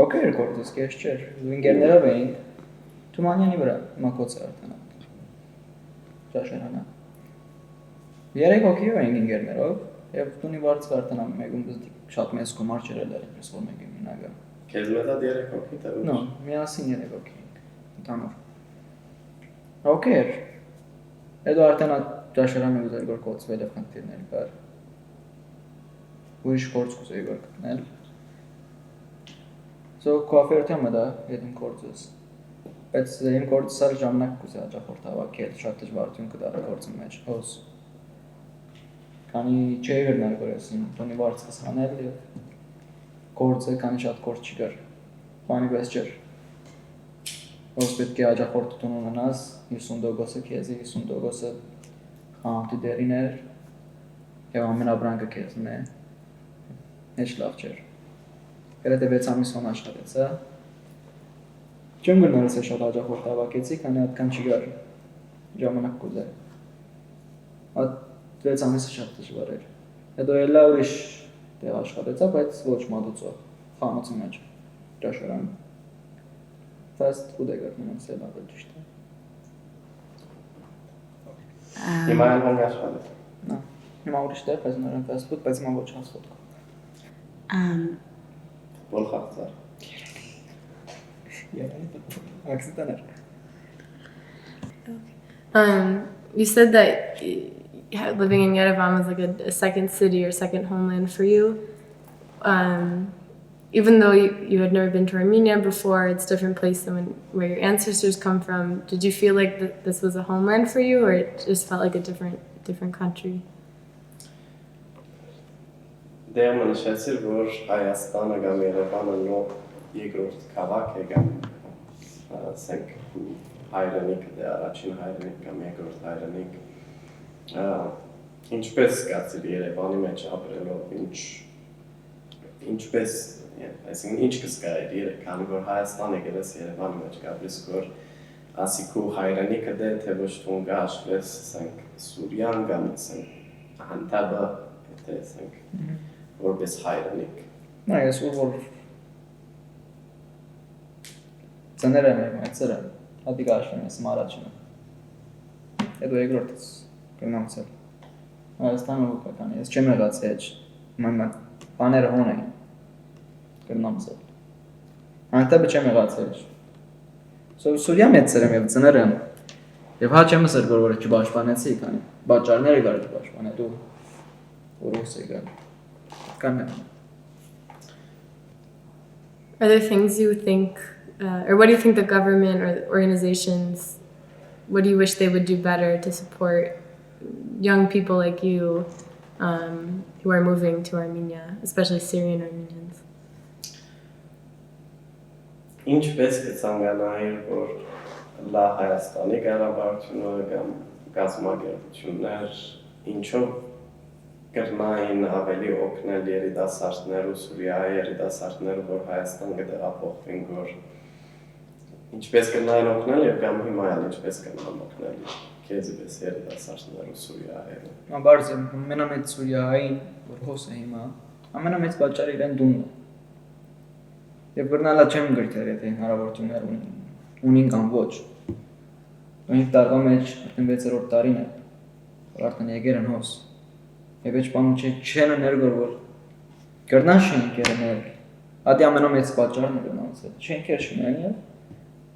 S3: Okay կորսից քեզ չէր ինգերներով էին Թումանյանի վրա մակոցը արդեն Ճաշարանա 3 հոգի էին ինգերներով եւ տունի վարձ արդեն մեկում շատ մեծ գումար չէր էլ այնպես որ մեկի մինագա
S2: Քեզ մեծ 3 հոգի թե
S3: No միասին 3 հոգի ընդհանուր Okay Հետո արդեն ճաշարանը ուզել որ կոծվել եւ խնդիրներ կար Ուրիշ կորց կուզեի որ գտնել So կոֆերտը դա հետին կորցս Բայց իմ կորցը ժամանակ կուզեի հաջախորդ հավաքել շատ դժվարություն կդա կորցի մեջ հոս Քանի չէի գտնել որեսին տոնի վարձս հանել եւ կորցը քանի շատ կորց չկար բանի պես չէր Ոնց պետք է հաջախորդ տուն ունենաս 50% քեզի 50% խանութի դերիներ եւ ամենաբրանկը քեզն է Heç լավ չէր Գրեթե 6 ամիս հոն աշխատեցա Չեմ գնալիս է շատ հաջախորդ հավաքեցի քանի այդքան չգար ժամանակ կուզեի Այդ 6 ամիսը շատ դժվար էր Հետո ելա ուրիշ տեղ աշխատեցա բայց ոչ մատուցող խանութի մեջ ճաշարան Fast food I got myself out of the
S2: Հիմա են աշխատել
S3: No, հիմա ուրիշ տեղ բայց նորեն fast food, բայց հիմա ոչ fast food
S2: Որ խաղցար
S3: Accident
S4: You said that living in Yerevan was like a second city or second homeland for you. Even though you had never been to Armenia before, it's a different place than where your ancestors come from. Did you feel like this was a homeland for you, or it just felt like a different country?
S2: Դե մնացել որ Հայաստանը կամ Երևանը նո երկրորդ քաղաք է կամ ասենք հայրենիքը դե առաջին հայրենիք կամ երկրորդ հայրենիք ինչպես զգացել Երևանի մեջ ապրելով ինչ ինչպես այսինքն ինչ կսկա իր քանի որ Հայաստանը գերես Երևանի մեջ գաբրիս որ ասիկու հայրենիքը դե թե ոչ թուն գաշվես ասենք Սուրիան կամ ասենք Անտաբը թե ասենք որպես հայրենիք
S3: Նա ես որ ծները մեծերը հատի գաշվեն ես մարաչինը Հետո երկրորդից կնամցել Հայաստանը ուղղական ես չեմ եղած էջ մայմա բաները հոն էին կնամցել Անտաբը չեմ եղած էջ Սուրիա մեծեր եմ և ծները եմ և հա չեմ ասել որ չբաշխանեցի քանի բաճարները գար չբաշխանելու որոս է գար կան եմ
S4: Are there things you think, or what do you think the government or the organizations, what do you wish they would do better to support young people like you who are moving to Armenia, especially Syrian Armenians?
S2: Ինչպես կցանկանայի, որ լա Հայաստանի կառավարությունը կամ գազམ་ագերություններ ինչով կրնային ավելի օգնել երիտասարդներ ու Սուրիայի երիտասարդներ, որ Հայաստան կտեղափոխվեն, որ ինչպես կրնային օգնել եւ կամ հիմա էլ ինչպես կրնան օգնել քեզպես երիտասարդներ ու Սուրիայի։
S3: Ամբարձ ամենամեծ Սուրիային, որ հոս է հիմա, ամենամեծ պատճառը իրեն դունն է։ Եվ բռնալա չեմ գրթեր, եթե հնարավորություններ ունին կամ ոչ։ Ունիք տարվա մեջ արդեն 6-րդ տարին է, որ արդեն եկեր են հոս։ Եվ էջ պանում չեն ներգոր, որ կրնան շենքեր էնել, ադի ամենամեծ պատճառն է գնանցել, շենքեր շնեն և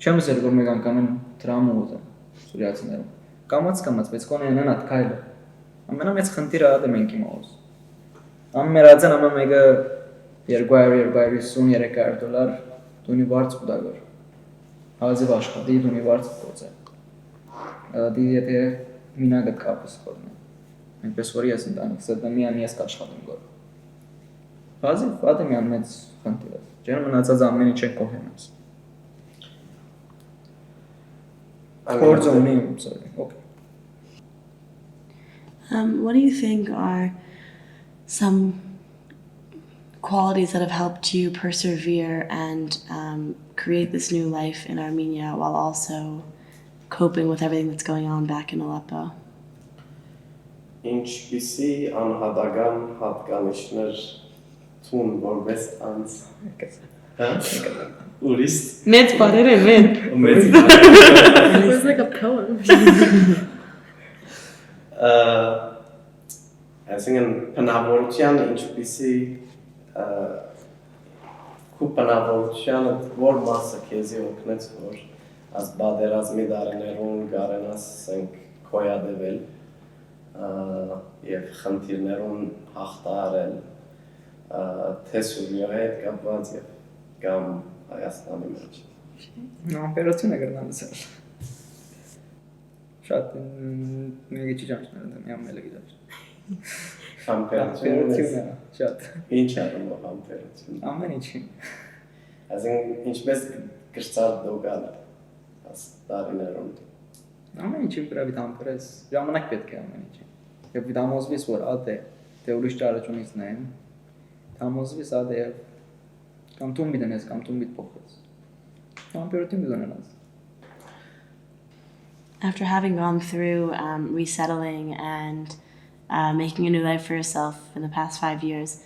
S3: չեմ զեր, որ մեկ անգամ են դրամ ուզեն սուրիացիներում։ Կամաց, բայց կոն են են ատ կայլը։ Ամենամեծ խնդիրը ատ է մենք իմ հոս։ Ամերածեն ամա մեկը 200-250-300 դոլար դունի վարձ կուտագոր։ Հազիվ աշխատի դունի վարձ կոց է։ Դի եթե մինագտ կապս խորն է։ Այնպես որ ես ընտանիքս եմ միան ես կաշխատում գոր։ Հազիվ վատ է միան մեծ խնդիր է։ Ջեր մնացած ամեն ինչ են կողենաս։ Կորձ ունի, sorry, okay.
S1: What do you think are some qualities that have helped you persevere and create this new life in Armenia while also coping with everything that's going on back in Aleppo?
S2: Ինչպիսի անհատական հատկանիշներ թուն որպես անց ուրիշ
S1: Մեծ բառեր են մեն։
S4: It was like a poem.
S2: Այսինքն բնավորության ինչպիսի քու բնավորությանը որ մասը քեզի օգնեց որ աս բادرազմի դարներուն գարենաս ասենք քոյադվել եւ խնդիրներուն հաղթարել թե Սուրիայի հետ կապված եւ կամ Հայաստանի մեջ
S3: Ամպերությունը գրնալսել Շատ մեկի ճիճանչներ են միամ մելը գիտած Ամպերությունը շատ
S2: Ինչ արմով ամպերություն
S3: Ամեն ինչին
S2: Այսինքն ինչպես կրծար դոգալ աս տարիներում
S3: Ամեն ինչին պրավիտ ամպերես ժամանակ պետք է ամեն ինչին Եվ դամոզվիս որ ատ է թե ուրիշ ճարաճունից նայեմ դամոզվիս ատ է կամ տուն բիտնես կամ տուն բիտ փոխվես ամպերություն բիզոնենաս
S1: After having gone through resettling and making a new life for yourself in the past 5 years,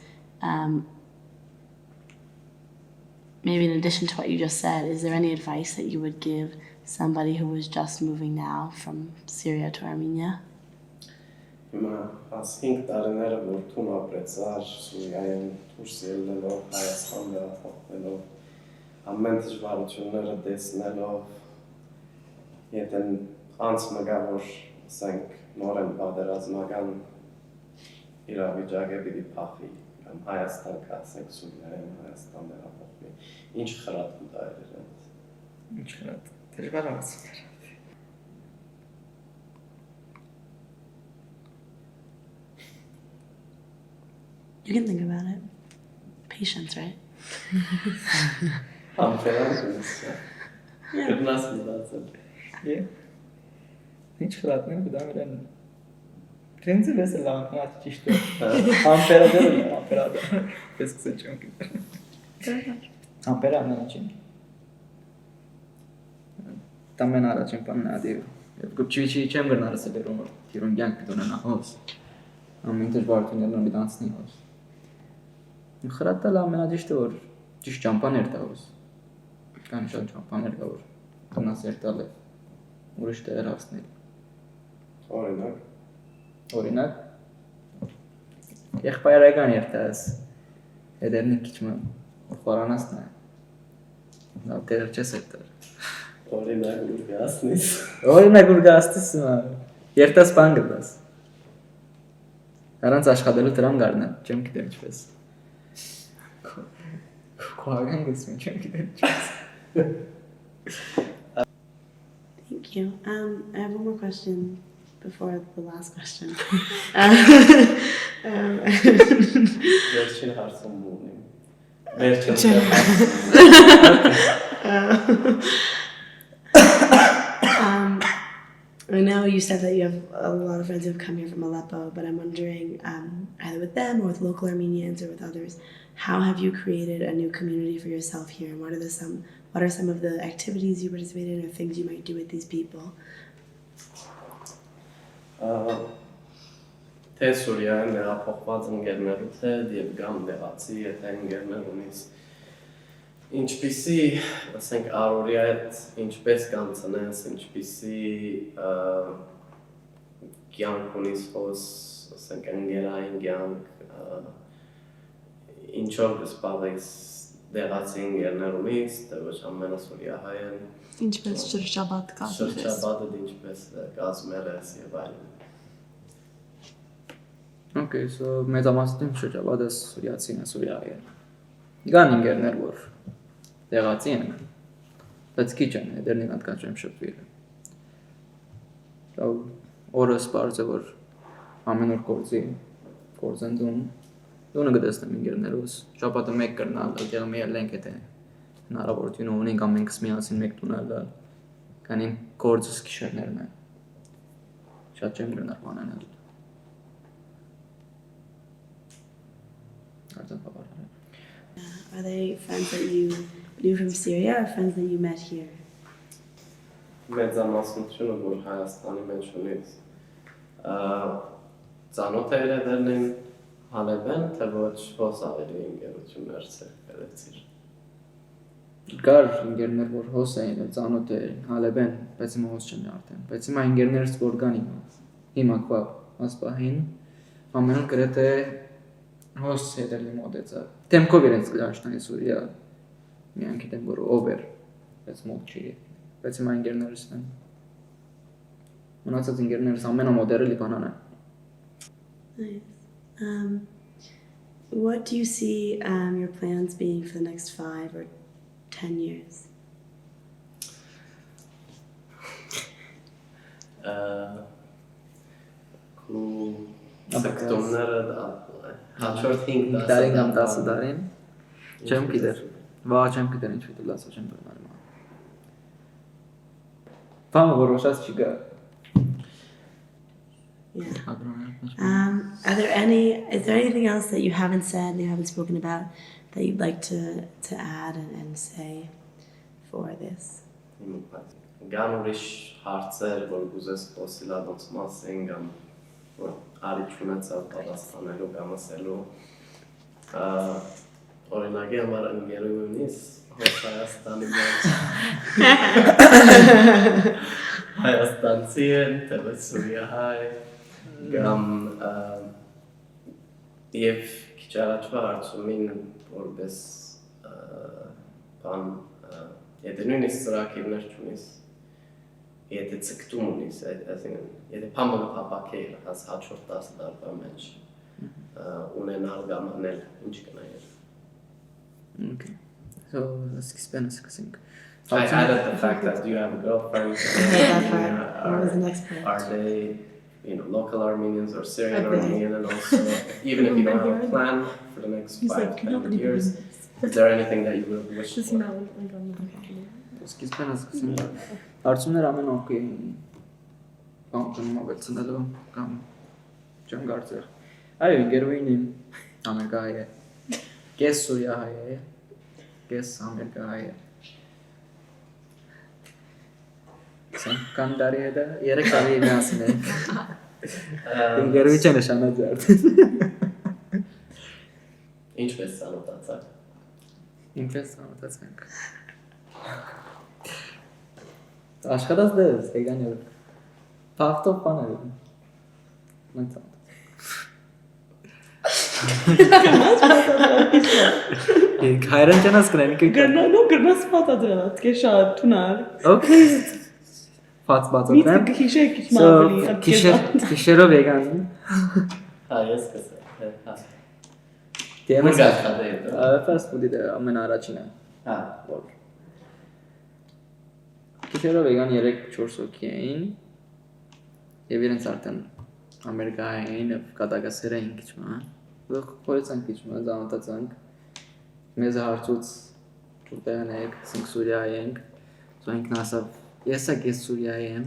S1: maybe in addition to what you just said, is there any advice that you would give somebody who was just moving now from Syria to Armenia?
S2: Հիմա աս 5 տարիները որ տուն ապրեցար Սուրիայում դուրս ելնելով Հայաստան վերադառնալով ամեն դժվարությունները տեսնելով եթե անց մգա որ ասենք նորեն պատերազմական իրավիճակը պիտի փախի կամ Հայաստան կասենք Սուրիայում Հայաստան վերադառնալի ինչ խրատ կտա իրենց
S3: Ինչ խրատ դժվար հարցեր
S1: You can think about it. Patience, right?
S3: Ինչ խրատներ կդամ իրեն Prințul este la un artist. Amperada. Vezi că se ciunchi. Amperada la ciunchi. Também nada champanade. Eu curti chamber nada se deram. Tiram gang pidona na house. Am muitas barturi de não dança nem house. Xarata la mena deste or. Diz champaner da house. Kan şu champaner gavur. Buna sertale. Uğraştı erasnel. Orinak. Ეხ პაერაგან ერთას. ედერნი კიჩმა. ხوارანასნა. და ტერჩესეთერ. Orinak urgastis. ერთას პანგდას. არანც აშხადელო ტრამ გარნა. ჩემ კიდევ ჩვეს. Quagan gets me chunky.
S1: Thank you. I have one more question before the last question.
S2: Վերջին հարցում ունեմ։ Վերջին
S1: I know you said that you have a lot of friends who have come here from Aleppo, but I'm wondering, either with them or with local Armenians or with others, how have you created a new community for yourself here, and what are some of the activities you participate in or things you might do with these people?
S2: Թե Սուրիայում հեղափոխված ընկերներուց է եւ կամ դեղացի եթե ընկերներ ունիս ինչպիսի ասենք առօրյա այդ ինչպես կանցնես ինչպիսի կյանք ունիս հոս ասենք ընկերային կյանք ինչով կսպառես դեղացի ընկերներ ունիս թե ոչ ամենը Սուրիահայ են
S5: Ինչպես շրջաբադ կազմես
S2: շրջաբադը ինչպես կազմել ես եւ այլն
S3: Okay, so մեծամասնություն շրջաբադը Սուրիացին է, Սուրիայի է։ Գան ինգերներ, որ դեղացի են, բայց քիչ են, դերնին հատկան չեմ շփվել։ Օրս բարձ է, որ ամեն օր գործ են դունը գտեսնեմ ինգերներուս, շաբաթը մեկ կրնալ, դեղը մի ելենք եթե հնարավորություն ունենք ամենքս միասին մեկ տունել, կանին գործս կիշերներն է, շատ չեմ գրնար բանանել։
S1: Are they friends that you knew from Syria or friends that you met here?
S2: Մեծամասնությունը որ Հայաստանի մեջ ունից ծանոթ է դերնին Հալեբեն թե ոչ հոս ավելի ընկերություններ ցերկերեցիր
S3: Գար ինգերներ որ հոս էին ծանոթ է Հալեբեն բայց հիմա հոս չեն արդեն բայց հիմա ինգերներս որ կան հիմա կա ասպահին ամեն օր գրեթե հոս հետելի մոտեցա Temkov իրենց գաշտանի Սուրիա միան գիտեմ որ over բայց մոտ չի բայց հիմա ինգերներս են մնացած ինգերներս ամենամոդերը Լիբանան են
S1: Nice. What do you see your plans being for the next 5 or 10 years?
S2: Cool. Սեկտորները հաջորդ 5
S3: դարին կամ 10 դարին չեմ գիտեր վաղ չեմ գիտեր ինչ վիդեո լացա չեմ բռնել Բանը որոշած չկա
S1: Yeah. Is there anything else that you haven't said, that you haven't spoken about, that you'd like to add and say for this?
S2: Գան ուրիշ հարցեր, որ գուզես խոսիլ ադոնց մասին, կամ արիչ ունեցավ պատասխանելու կամ ասելու օրինակի համար ընկերությունից հոս Հայաստանի մեջ Հայաստանցի են, թե ոչ Սուրիահայ Կամ և քիչ առաջվա հարցումին որպես բան եթե նույնիսկ ծրագիրներ չունիս եթե ցկտում ունիս այսինքն եթե փամը փապակեիր հաց հաջորդ 10 տարվա մեջ ունենալ կամ անել ինչ կնայեր
S3: Okay so սկսենք
S2: I added the fact that you have a girlfriend
S1: What was the next part?
S2: Are they local Armenians or Syrian Armenian and also even if you don't have a plan for the next 5-10 years is there anything that you would wish for?
S3: Սկսենք հարցումներ ամեն օքեյ բանկում ավելցնելու կամ Չեմ կարծեր։ Այո, ինգերուին իմ ամերիկահայ է։ Կես սուրիահայ է։ Կես ամերիկահայ է։ Կան տարի է դա, 3 տարի է միասին է։ Ինգերուի չեն նշանաձարդ։
S2: Ինչպես ծանոթացաք։
S3: Ինչպես ծանոթացանք։ Աշխատած դες, եկան յոր։ Փախտով բան էր։ Մենք ծանոթ։ Հայրեն չնաս կնեն կույտ։
S6: Գնաս պատադրած, կեշատ, թունար։
S3: Okay. Ֆած բացատրեմ։
S6: Քիշեք
S3: So, քիշերով եկան։
S2: Հա, ես կսեմ։ Հա։
S3: Դեմս
S2: աշխատել։
S3: fast food-ի դե ամեն առաջինը։
S2: Հա։
S3: Որ։ Քիշերով եկան 3-4 հոգի էին։ Եվ իրենց արդեն ամերիկահային եւ կատակասեր էին քիչմա։ Որ փոյցանք քիչմա, ծանոթացանք։ Մեզ հարցուց որտեղ եք, ասենք Սուրիա ենք։ So ինքն ասավ, ես Սուրիա եմ։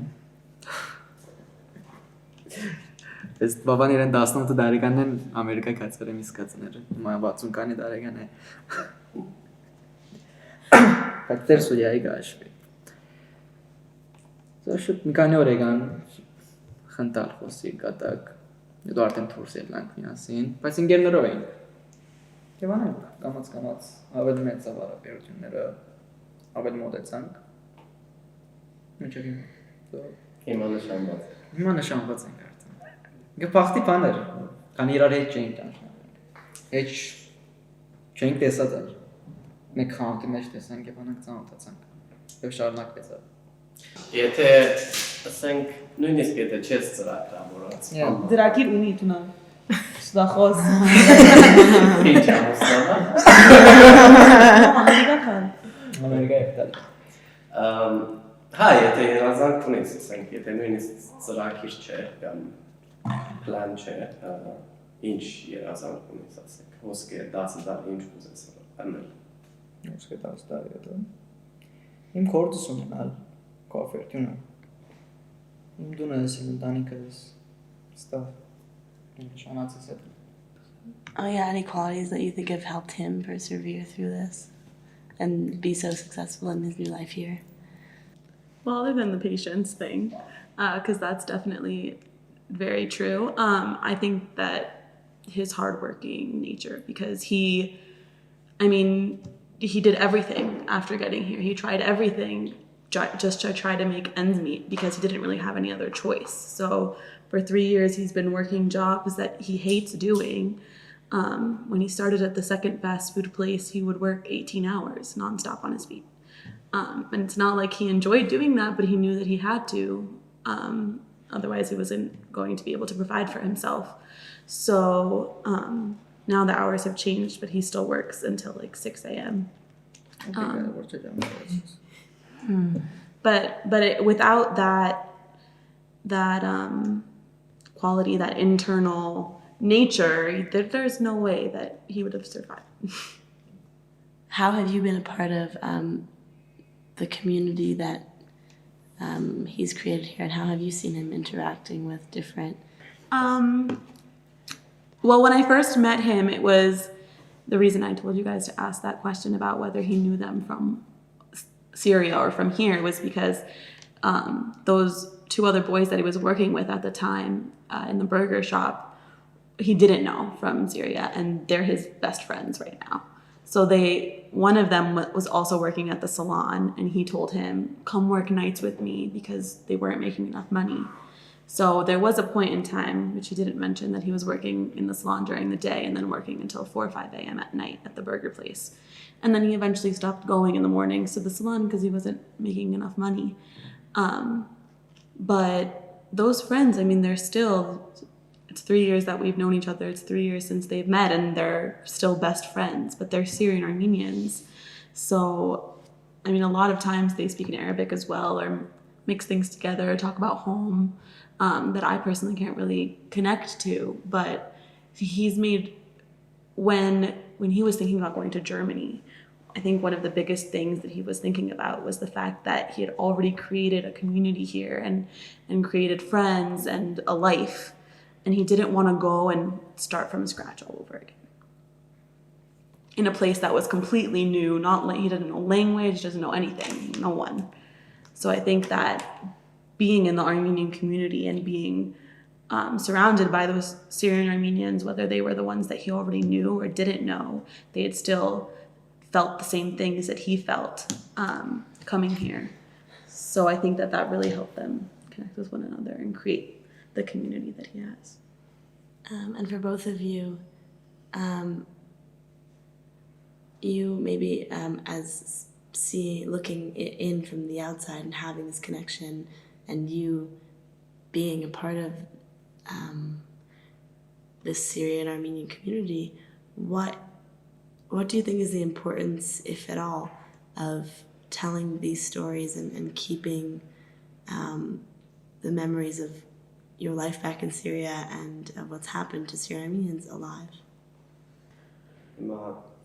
S3: Ես բաբան իրեն 18 տարեկանն են Ամերիկա կացել եմ իսկացները։ Հիմա 60 քանի տարեկան է։ Բայց դեր Սուրիայի գաշվի։ So շուտ մի քանի օր եկան խնդալ խոսի կատակ։ Դու արդեն դուրս ելանք միասին, բայց ինգերներով էինք։ Եվ անենք կամաց ավելի մեծ ավարապերությունները ավելի մոտեցանք։ Մինչև
S2: Հիմա նշանված։
S3: հիմա նշանված ենք արդեն։ Գե փախտի բան էր, քանի իրար հետ չէինք տանջանում։ Հետ չենք տեսած էր։ Մեկ խանութի մեջ տեսանք եւ անենք ծանոթացանք։ Եվ շարունակվեց։
S2: Եթե ասենք նույնիսկ եթե չես ծրագրավորած։
S6: Դրակիր ունի թունար։ Ստախոս։
S2: Ինչ ամուսնա։
S6: Ամերիկա քան։
S3: Ամերիկա է տալ։
S2: Հա, եթե երազանք ունես, ասենք, եթե նույնիսկ ծրագիր չէ կամ պլան չէ, ինչ երազանք ունես, ասենք, ոսկե 10 տարի ինչ կուզես անել։
S3: Ոսկե 10 տարի հետո։ Իմ կորտս ունենալ կոֆերտյունը։ Իմ դունես, իմ ընտանիքս, stuff. Նշանացես հետ։
S1: Oh yeah, any qualities that you think have helped him persevere through this and be so successful in his new life here?
S6: Well, other than the patience thing, because that's definitely very true. I think that his hardworking nature, because he did everything after getting here. He tried everything just to try to make ends meet because he didn't really have any other choice. So for 3 years, he's been working jobs that he hates doing. When he started at the second fast food place, he would work 18 hours nonstop on his feet. And it's not like he enjoyed doing that, but he knew that he had to. Otherwise, he wasn't going to be able to provide for himself. So now the hours have changed, but he still works until like 6 a.m. Without that quality, that internal nature, there's no way that he would have survived.
S1: How have you been a part of the community that he's created here, and how have you seen him interacting with different?
S6: Well, when I first met him, it was the reason I told you guys to ask that question about whether he knew them from Syria or from here was because those 2 other boys that he was working with at the time in the burger shop, he didn't know from Syria, and they're his best friends right now. So one of them was also working at the salon, and he told him, come work nights with me because they weren't making enough money. So there was a point in time, which he didn't mention, that he was working in the salon during the day and then working until 4 or 5 a.m. at night at the burger place. And then he eventually stopped going in the mornings to the salon because he wasn't making enough money. But those friends, they're still, it's 3 years that we've known each other. It's 3 years since they've met, and they're still best friends, but they're Syrian Armenians. So, a lot of times they speak in Arabic as well, or mix things together, talk about home, that I personally can't really connect to. But he's made, when he was thinking about going to Germany, I think one of the biggest things that he was thinking about was the fact that he had already created a community here and created friends and a life. and he didn't want to go and start from scratch all over again. In a place that was completely new, he didn't know language, doesn't know anything, no one. So I think that being in the Armenian community and being surrounded by those Syrian Armenians, whether they were the ones that he already knew or didn't know, they had still felt the same things that he felt coming here. So I think that really helped them connect with one another and create the community that he has.
S1: And for both of you, you maybe as looking in from the outside and having this connection, and you being a part of this Syrian Armenian community, what do you think is the importance, if at all, of telling these stories and keeping the memories of your life back in Syria and of what's happened to Syrian Armenians alive?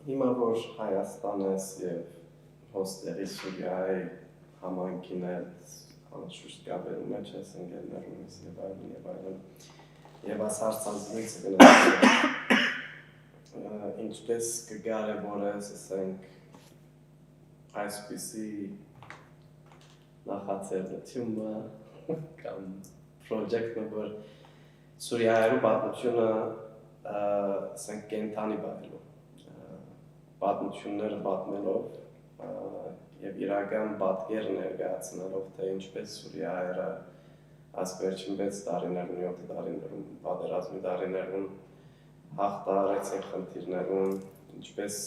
S2: Հիմա որ Հայաստան ես եւ հոստերի Սուրիայի համայնքին հետ անշուշտ կապերի մեջ ես ընկերներում ես եւ այլն եւ աս հարցազրույցը գնացել ինչպես կկարևորես ասենք այսպիսի նախաձեռնությունը կամ պրոջեկտը որ Սուրիայում պատմությունը ասենք կենթանի բանելու պատմությունները պատմելով եւ իրական պատկեր ներկայացնելով թե ինչպես Սուրիայը ասպերչին 6 տարիներուն 7 տարիներուն պատերազմի տարիներուն հաղթարեցին խնդիրներուն ինչպես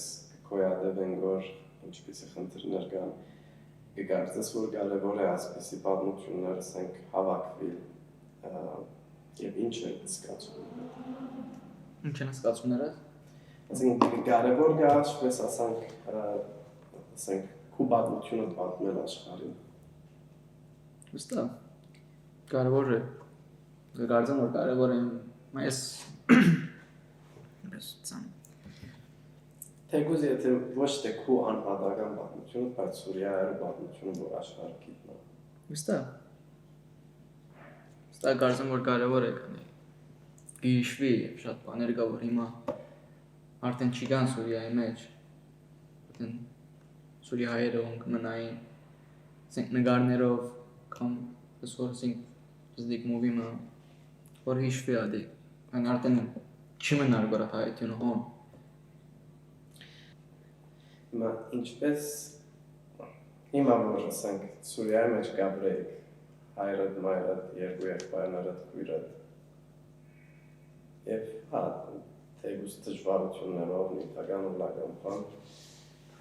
S2: կոյադեն որ ինչպեսի խնդիրներ կան կգործես որ կարևոր է ասպիսի պատմությունները ասենք հավաքվել եւ ինչ է սկացում
S3: Ինչ են սկացումները
S2: Ասենք կարևոր է ինչպես ասենք քուբատությունը պատմել աշխարհին
S3: Վստահ կարևոր է Գարցան որ կարևոր է Ես Բեսցան
S2: Թեկուզ եթե ոչ թե քու անպատական պատմությունը, բայց Սուրիայում պատմությունը որ աշխարհը գիտնա
S3: Վստահ Գարցան որ կարևոր է քանի Գիշվի շատ բաներ կա որ հիմա արդեն չի կան Սուրիայի մեջ արդեն Սուրիայերը ոնք մնային ասենք նկարներով կամ այսօր ասենք զդիկ մովիմը որ հիշվի ադի այն արդեն չմնար գորա հայտյուն հոն
S2: Հիմա ինչպես հիմա որ ասենք Սուրիայի մեջ գաբրեիք հայրդ, մայրդ, երկու եղբայրներդ, քույրդ եւ հա Թեգուս դժվարություններով նյութական ու լագան բան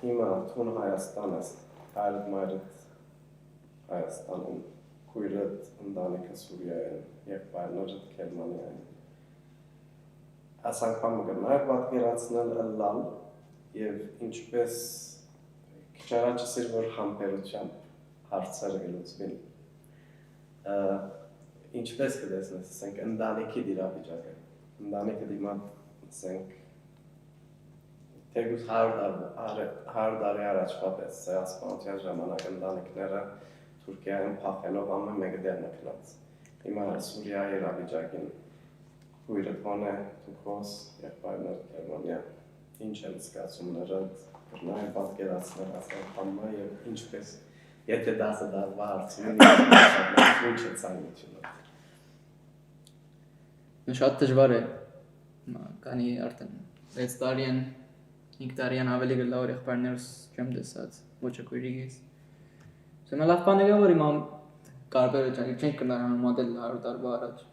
S2: հիմա թուն Հայաստան ես հայրդ մայրդ Հայաստանում քույրդ ընտանիքը Սուրիայում եղբայրներդ Գերմանիայում ասանք բանը գնալ պատկերացնել լալ եւ ինչպես քչարաճսիր որ համբերությամբ հարցերը գլուծվին ինչպես կտեսնես ասենք ընտանիքի դիրապիճակը ընտանիքը դիմա ասենք թեգուս 100 տարի առաջվա պես սեասպանության ժամանակ ընտանիքները Թուրքիայում փախելով ամեն մեկը դեռ մեկնած հիմա Սուրիայի իրավիճակին քույրը քոնե դուքոս եղբայրներ Գերմանիա ինչ են զգացումները կրնային պատկերացնել ասենք համա եւ ինչպես եթե դասը դարվա հարցին ինչ է ցանկությունը
S3: Շատ դժվար է Կանի արդեն 6 տարին 5 տարին ավելի գլավոր եղբայրներս չեմ տեսած ոչ ակույրիգից Սեմա լավ բաներ որ իմ կարբերը չենք կնար համատել 100 տարվա առաջ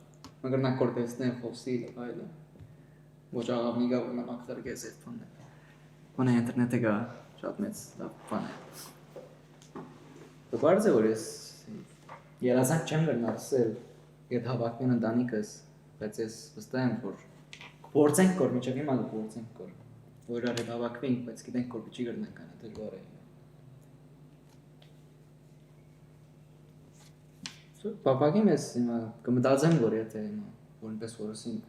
S3: Մգր նա կորտեսնեն խոսի այլը ոչ աղավնի գա որ նամակներ գես այդ բանը Բանը ինտերնետը գա շատ մեծ լավ բան է Բարձ է որ ես երազանք չեմ գրնալ սել Եդ հավակվին ընտանիքս բայց ես վստահ եմ որ Փորձենք կոր միջև հիմա փորձենք կոր որ արդ հավաքվենք բայց գիտենք որ չի գրնանք անը դժվար է Պապագին ես հիմա կմտածեմ որ եթե հիմա որպես որսինք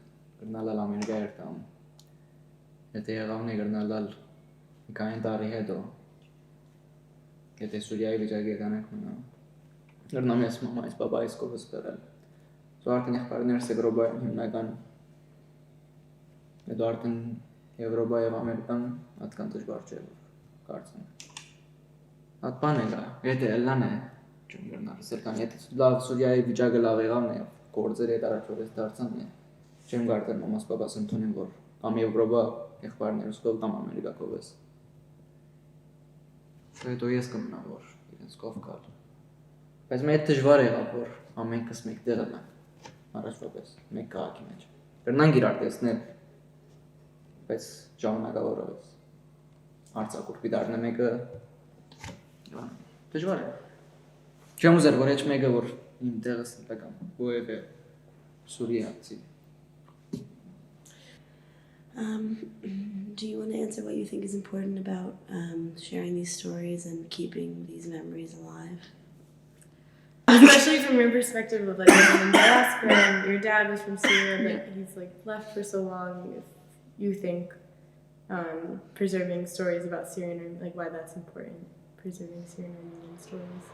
S3: գրնալալ ամերիկա երտամ եթե եղավն է գրնալալ կային տարի հետո եթե Սուրիայի վիճակի եկանենք մնա գրնամ ես մամայիս պապայիս կովս կրել Սո արդեն եղբայրներս է գրոբայն հիմնական Հետո արդեն Եվրոպա եւ Ամերիկան հատկան դժվար չէ կարծեմ։ Հատ բան է գա, եթե լան է չեմ գնալ, սերկան, եթե լավ Սուրիայի վիճակը լավ եղավն է, գործերը հետ առաջորես դարձան է, չեմ կարծեմ մամաս պապաս ընդունին, որ կամ Եվրոպա եղբայրներս կով կամ Ամերիկա կով ես։ Հետո ես կմնամ, որ իրենց կով կալ։ Բայց մեծ դժվար եղավ, որ ամենքս մեկ տեղը ենք, առաջվա պես, մեկ քաղաքի մեջ։ Կրնանք իրար տեսնել, բայց ժամանակավորով ես։ Արցակուր պիտարն է մեկը, դժվար է։ Չեմ ուզեր, որ էջ մեկը, որ իմ տեղս նտակամ, ոև է Սուրիացի։
S1: Do you want to answer what you think is important about sharing these stories and keeping these memories alive?
S4: Especially from your perspective of like living in diaspora and your dad was from Syria, but he's like left for so long. If you think preserving stories about Syrian, like why that's important, preserving Syrian Armenian stories.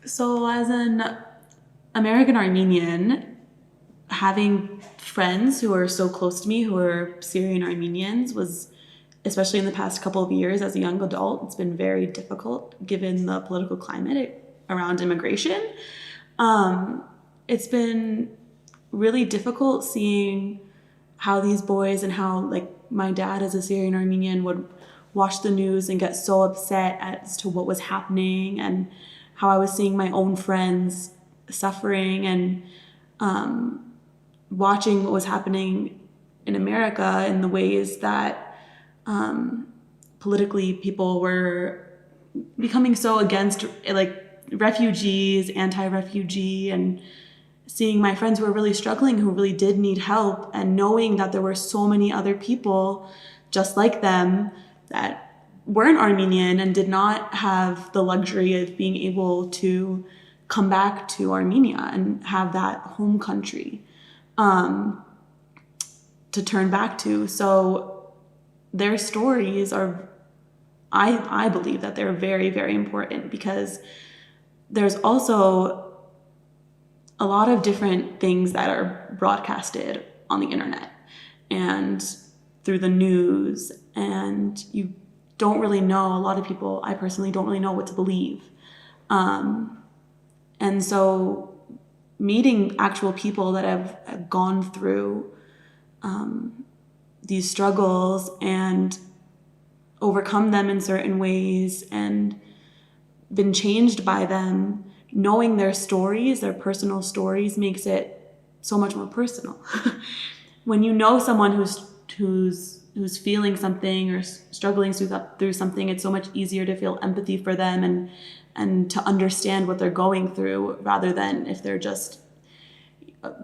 S6: So, as an American Armenian, having friends who are so close to me who are Syrian Armenians was, especially in the past couple of years as a young adult, it's been very difficult given the political climate around immigration. It's been really difficult seeing how these boys and how like my dad as a Syrian Armenian would watch the news and get so upset as to what was happening and how I was seeing my own friends suffering and watching what was happening in America in the ways that politically people were becoming so against like refugees, anti-refugee, and seeing my friends who were really struggling, who really did need help, and knowing that there were so many other people just like them that weren't Armenian and did not have the luxury of being able to come back to Armenia and have that home country to turn back to. So their stories are, I believe that they're very, very important because there's also a lot of different things that are broadcasted on the internet and through the news, and you don't really know, a lot of people, I personally don't really know what to believe. And so meeting actual people that have gone through these struggles and overcome them in certain ways and been changed by them, knowing their stories, their personal stories, makes it so much more personal. When you know someone who's feeling something or struggling through something, it's so much easier to feel empathy for them and to understand what they're going through rather than if they're just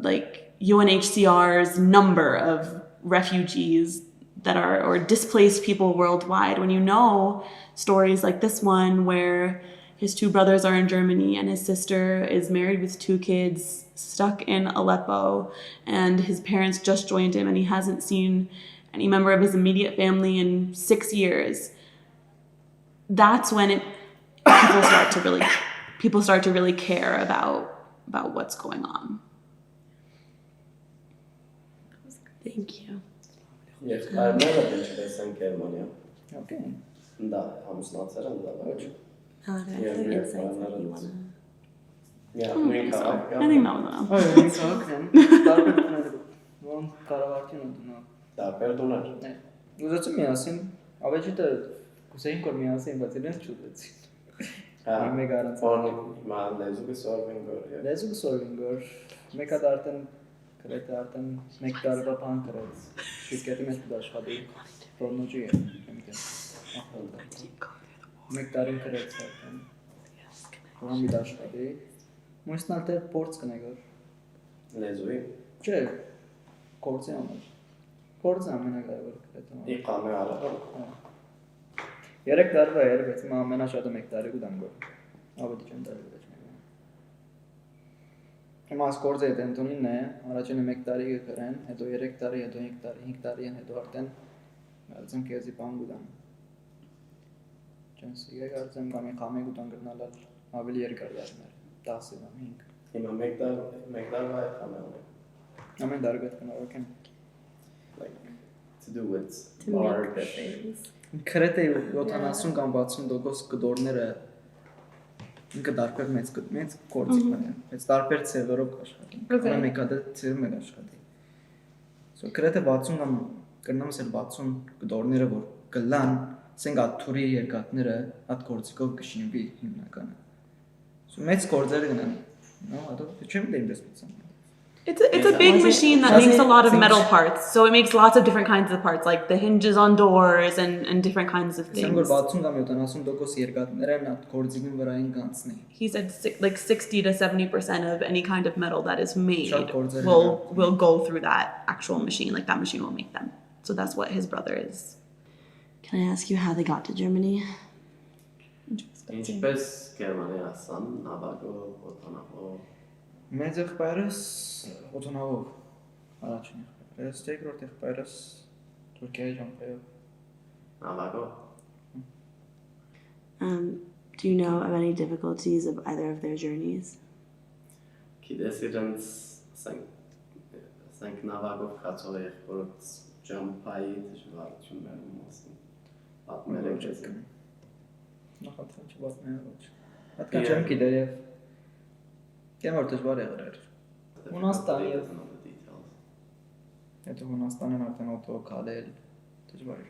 S6: like UNHCR's number of refugees that are, or displaced people worldwide. When you know stories like this one where his two brothers are in Germany and his sister is married with 2 kids stuck in Aleppo and his parents just joined him and he hasn't seen any member of his immediate family in 6 years, that's when people start to really care about what's going on.
S1: Thank you.
S2: Yes, I remember that you guys in Germany.
S3: Okay.
S2: Da, ամուսնացել են դա ոչ։
S1: Are there other insights that you want to?
S2: Yeah, նույն
S6: So,
S2: քաղաք։
S6: I think that was enough.
S3: Այո, ինձ հակն տարբեր տներ ոնց կառավարություն ունենա։
S2: Տարբեր տուներ։
S3: Ուզեցի միասին, ավեջիտը կուսեին որ միասին, բայց իրենց չուզեցին։ Մեկ առանց։
S2: Հիմա լեզուկը սորվին գոր։
S3: Լեզուկը սորվին գոր։ Մեկը արդեն գրեթե արդեն 1 տարվա բան գրեց։ Շիրկետի մեջ դաշվադի ֆորնոջի է։ Մեկ տարին գրեց արդեն։ Որոն մի դաշվադի։ Մույսնալ դեր փորձ կնեգոր։
S2: Լեզուի։
S3: Չէ, գործի համար։ Գործը ամենակարևորը գրեթե։
S2: Իqame արել։
S3: 3 տարվա էր, բայց մա ամենաշատը 1 տարի կուտան գոր։ Ավելի չեմ տարի վրա չմեգա։ Հիմա ասկորձը հետ ընդունին է, առաջինը 1 տարի կգրեն, հետո 3 տարի, հետո 5 տարի, 5 տարի են, հետո արդեն կարծեմ քեզի բան կուտան։ Չեն սիգա կարծեմ կամ խամե կուտան գրնալալ ավելի երկար դառներ, 10 կամ 5։
S2: Հիմա 1 տարվա է կամել։
S3: Ամեն դարգետ կնորոք են։
S2: like to do with
S4: To make the
S2: large
S4: things.
S3: Քրեթե 70 կամ 60% կդորները ինքը դարբեր մեծ գործիքներ են։ Բայց դարբեր ծևերով աշխատում։ Կան մեկը դա ծևը մեկ աշխատի։ So քրեթե 60 կամ կրնամս էլ 60 կդորները որ կլան, ասենք աթուրի երկաթները հատ գործիքով կշինվի հիմնականը։ So մեծ գործերը կնան։ No, I don't չեմ դեմ դեսպացան։
S6: It's a big
S1: Was it-
S6: machine that
S1: was
S6: makes a
S1: it-
S6: lot of metal parts. So it makes lots of different kinds of parts, like the hinges on doors and different kinds of
S3: Ասենք որ
S6: things.
S3: 60 կամ 70% երկաթները հատ գործիքին վրային կանցնի։
S6: He said like 60 to 70% of any kind of metal that is made
S3: Շատ գործեր
S6: will go through that actual machine. Like that machine will make them. So that's what his brother is.
S1: Can I ask you how they got to Germany?
S2: ինչպես Գերմանիա ասան, նավակով, օդանավով,
S3: Մեծ եղբայրս օդանավով առաջին եղբայրս, երկրորդ եղբայրս Թուրքիայի ճամփայով։
S2: նավակով։
S1: Do you know of any difficulties of either of their journeys?
S2: Գիտես իրենց ասենք նավակով կացող եղբորոց ճամփայի դժվարությունները մասն պատմել եք ես։
S3: Նախանցան չբացնել ոչ։ Հատկան չեմ գիտեր եւ Կեմ որ դժվար եղել էր։ Հունաստան եւ Հետո Հունաստանն արդեն օտո քալել դժվար էր։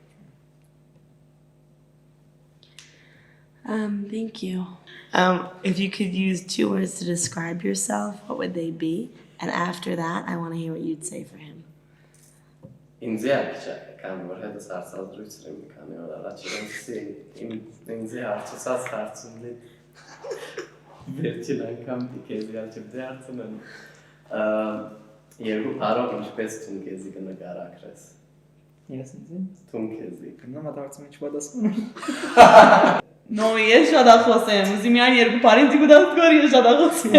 S1: Thank you. If you could use 2 words to describe yourself, what would they be? And after that, I want to hear what you'd say for him.
S2: Ինձ է կամ որ հետս հարցազրույցեր եմ քանի օր առաջ ինձ է հարցած հարցումնի վերջին անգամ դիքեզի ալչիբդի հարցնեն երկու բարով ինչպես թունքեզի կնկարագրես
S3: Ես ինձ
S2: թունքեզի
S3: կնամ դարձում ինչ պատասխան
S6: No, ես շադախոսեմ։ Ուզի միայն երկու բարին դիգուդած գոր ես շադախոսեմ։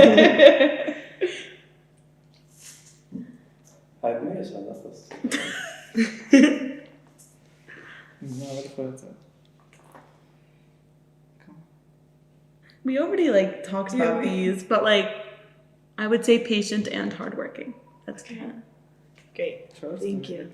S2: հայտնի է շադախոս
S6: We already like talked about these, but like I would say patient and hardworking. That's
S1: Great. Thank you.